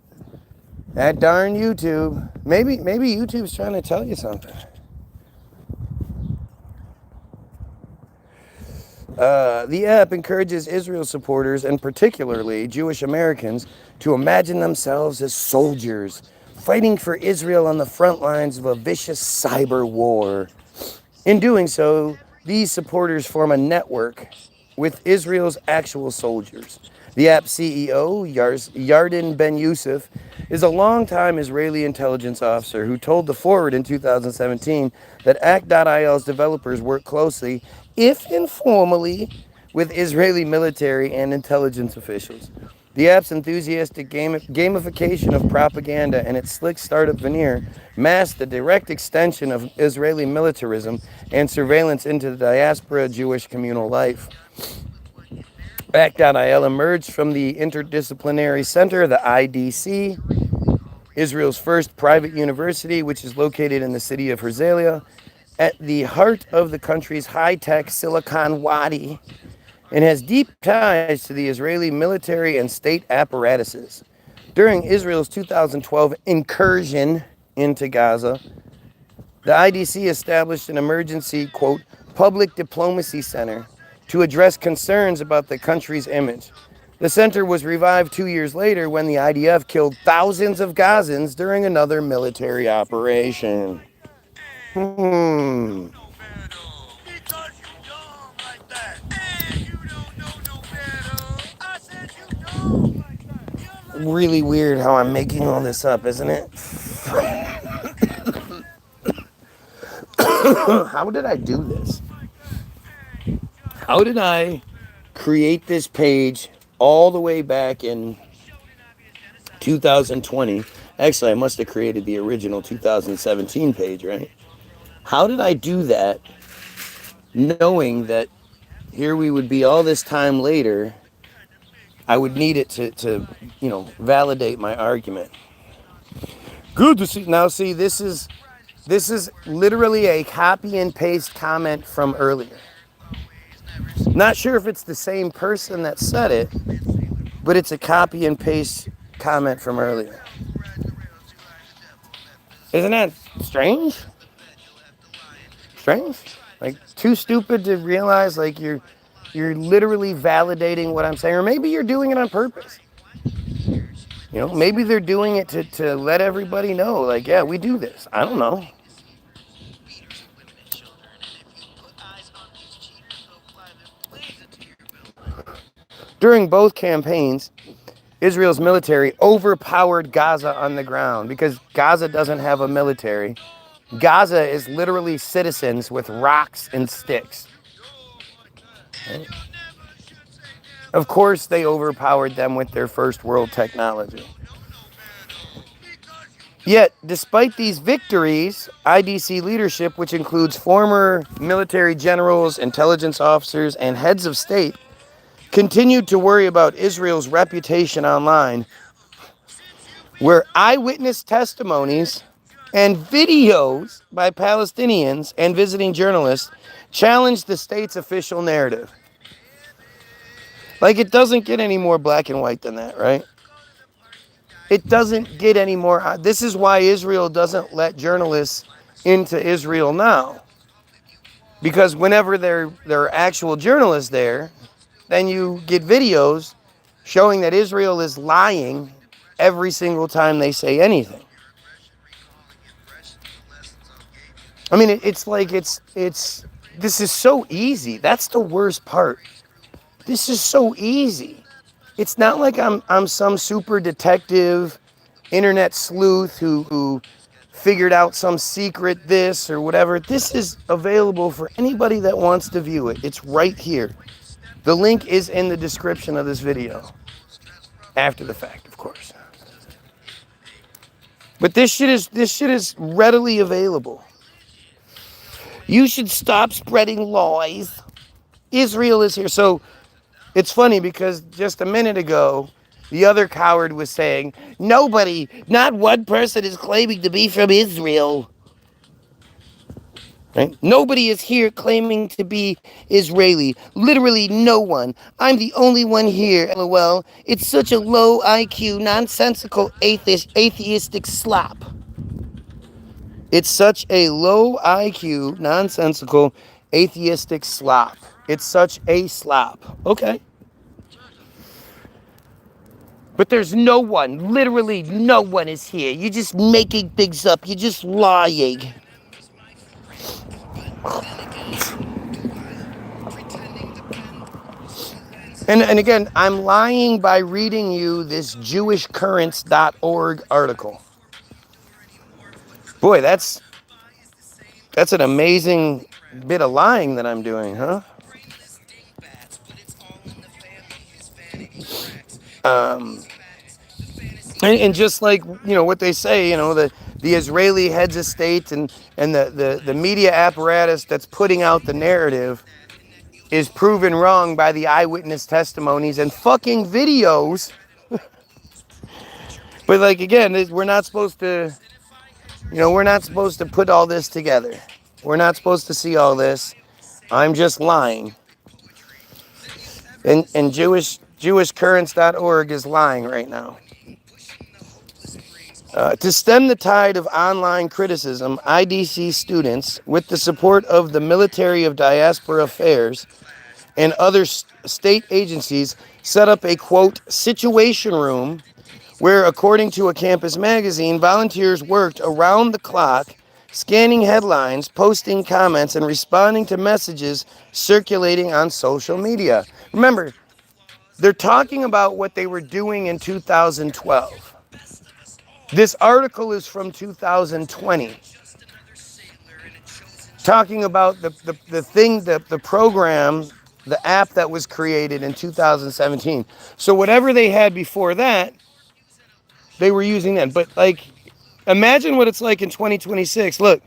A: That darn YouTube. Maybe YouTube's trying to tell you something. The app encourages Israel supporters, and particularly Jewish Americans, to imagine themselves as soldiers fighting for Israel on the front lines of a vicious cyber war. In doing so, these supporters form a network with Israel's actual soldiers. The app's CEO, Yarden Ben Youssef, is a longtime Israeli intelligence officer who told The Forward in 2017 that Act.il's developers work closely, if informally, with Israeli military and intelligence officials. The app's enthusiastic gamification of propaganda and its slick startup veneer masked the direct extension of Israeli militarism and surveillance into the diaspora Jewish communal life. Act.il emerged from the Interdisciplinary Center, the IDC, Israel's first private university, which is located in the city of Herzliya, at the heart of the country's high-tech Silicon Wadi, and has deep ties to the Israeli military and state apparatuses. During Israel's 2012 incursion into Gaza, the IDC established an emergency, quote, public diplomacy center to address concerns about the country's image. The center was revived 2 years later when the IDF killed thousands of Gazans during another military operation. Really weird how I'm making all this up, isn't it? How did I do this? How did I create this page all the way back in 2020? Actually, I must have created the original 2017 page, right? How did I do that knowing that here we would be all this time later? I would need it to validate my argument. Good to see. Now, see, this is literally a copy and paste comment from earlier. Not sure if it's the same person that said it, but it's a copy and paste comment from earlier. Isn't that strange? Strange? Like, too stupid to realize, like, you're literally validating what I'm saying, or maybe you're doing it on purpose. Maybe they're doing it to let everybody know, like, yeah, we do this. I don't know. During both campaigns, Israel's military overpowered Gaza on the ground because Gaza doesn't have a military. Gaza is literally citizens with rocks and sticks. Right? Of course, they overpowered them with their first world technology. Yet, despite these victories, IDC leadership, which includes former military generals, intelligence officers, and heads of state, continued to worry about Israel's reputation online, where eyewitness testimonies and videos by Palestinians and visiting journalists challenged the state's official narrative. Like, it doesn't get any more black and white than that, right? It doesn't get any more. This is why Israel doesn't let journalists into Israel now. Because whenever there are actual journalists there, then you get videos showing that Israel is lying every single time they say anything. I mean, this is so easy. That's the worst part. This is so easy. It's not like I'm some super detective, internet sleuth who figured out some secret this or whatever. This is available for anybody that wants to view it. It's right here. The link is in the description of this video. After the fact, of course. But this shit is readily available. You should stop spreading lies. Israel is here. So it's funny because just a minute ago, the other coward was saying, nobody, not one person is claiming to be from Israel. Right? Nobody is here claiming to be Israeli. Literally no one. I'm the only one here. LOL. It's such a low IQ, nonsensical, atheistic slop. It's such a low IQ, nonsensical, atheistic slop. It's such a slop. Okay. But there's no one. Literally no one is here. You're just making things up. You're just lying. And again, I'm lying by reading you this jewishcurrents.org article. Boy, that's an amazing bit of lying that I'm doing, huh? And just like, what they say, the Israeli heads of state and the media apparatus that's putting out the narrative is proven wrong by the eyewitness testimonies and fucking videos. But like, again, we're not supposed to, we're not supposed to put all this together. We're not supposed to see all this. I'm just lying. And jewishcurrents.org is lying right now. To stem the tide of online criticism, IDC students, with the support of the Military of Diaspora Affairs and other state agencies, set up a, quote, situation room where, according to a campus magazine, volunteers worked around the clock, scanning headlines, posting comments, and responding to messages circulating on social media. Remember, they're talking about what they were doing in 2012. This article is from 2020, talking about the program, the app that was created in 2017. So whatever they had before that, they were using then. But like, imagine what it's like in 2026. Look,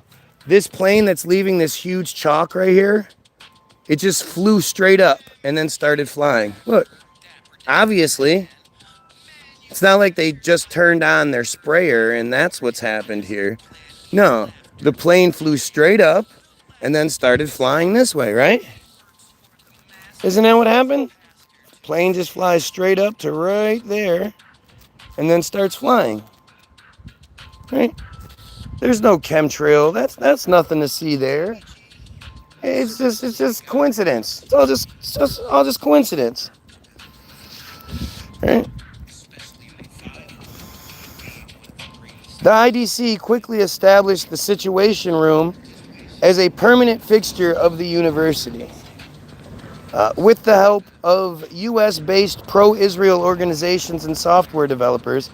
A: this plane that's leaving this huge chalk right here, it just flew straight up and then started flying. Look, obviously, it's not like they just turned on their sprayer and that's what's happened here. No, the plane flew straight up and then started flying this way, right? Isn't that what happened? Plane just flies straight up to right there and then starts flying. Right? There's no chemtrail. That's nothing to see there. It's just coincidence. It's all just coincidence. Right? The IDC quickly established the Situation Room as a permanent fixture of the university. With the help of US-based pro-Israel organizations and software developers,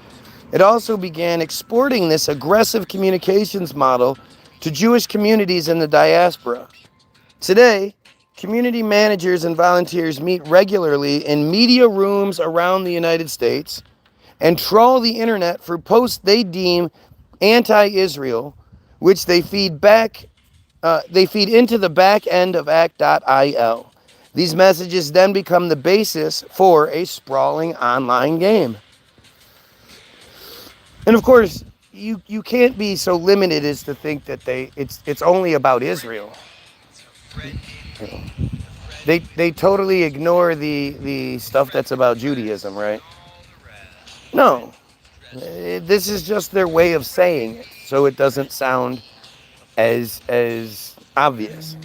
A: it also began exporting this aggressive communications model to Jewish communities in the diaspora. Today, community managers and volunteers meet regularly in media rooms around the United States and trawl the internet for posts they deem anti-Israel, which they feed into the back end of act.il. These messages then become the basis for a sprawling online game. And of course, you can't be so limited as to think that it's only about Israel. They totally ignore the stuff that's about Judaism, right? No. This is just their way of saying it, so it doesn't sound as obvious.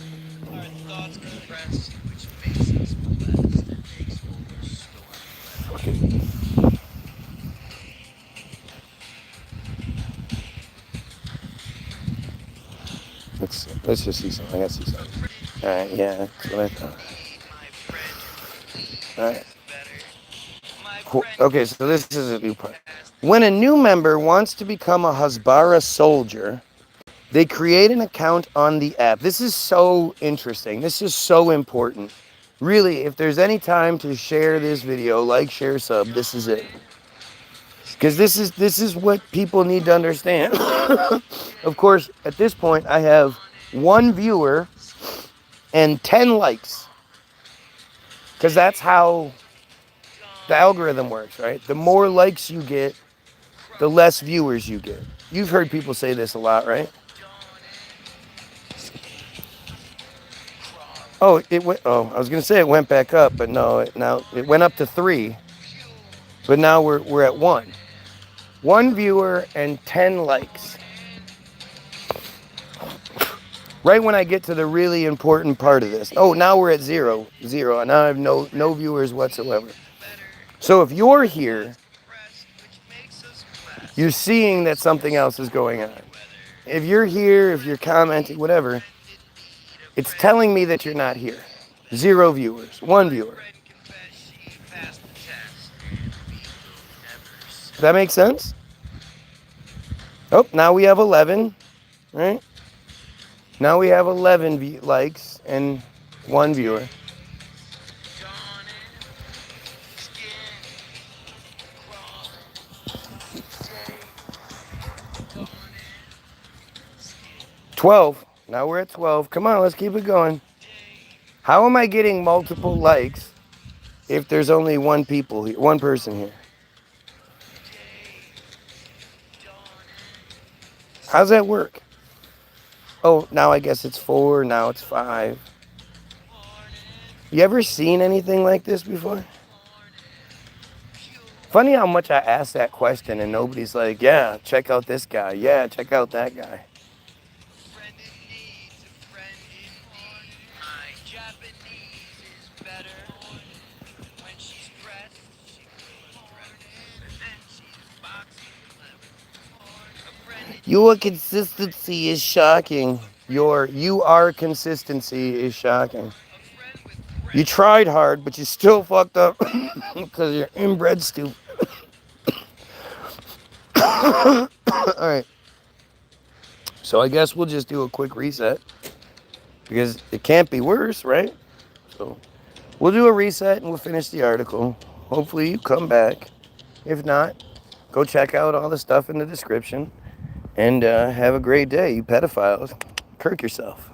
A: Let's just see something. I gotta see something. All right, yeah, that's what I thought. All right. Cool. Okay, so this is a new part. When a new member wants to become a Hasbara soldier, they create an account on the app. This is so interesting. This is so important. Really, if there's any time to share this video, like, share, sub, this is it. Because this is what people need to understand. Of course, at this point, I have 1 viewer and 10 likes. Because that's how the algorithm works, right? The more likes you get, the less viewers you get. You've heard people say this a lot, right? Oh, I was going to say it went back up, but no, it went up to 3. But now we're at 1. 1 viewer and 10 likes. Right when I get to the really important part of this. Oh, now we're at 0. And now I have no viewers whatsoever. So if you're here, you're seeing that something else is going on. If you're here, if you're commenting, whatever, it's telling me that you're not here. 0 viewers, 1 viewer. Does that make sense? Oh, now we have 11, right? Now we have 11 likes and 1 viewer.
E: Dawning, skin, crawling, day, dawning, skin,
A: 12. Now we're at 12. Come on, let's keep it going.
E: day,
A: How am I getting multiple likes if there's only one person here? How's that work? Oh, now I guess it's 4, now it's 5. You ever seen anything like this before? Funny how much I ask that question and nobody's like, yeah, check out this guy. Yeah, check out that guy.
E: friend in need's a friend indeed. My Japanese is better. When she's pressed, she will impress. And she's boxing clever. A friend in
A: Your consistency is shocking. Your consistency is shocking.
E: a friend with
A: You tried hard, but you still fucked up because you're inbred stupid. All right. So I guess we'll just do a quick reset because it can't be worse, right? So we'll do a reset and we'll finish the article. Hopefully you come back. If not, go check out all the stuff in the description and have a great day, you pedophiles. Kirk yourself.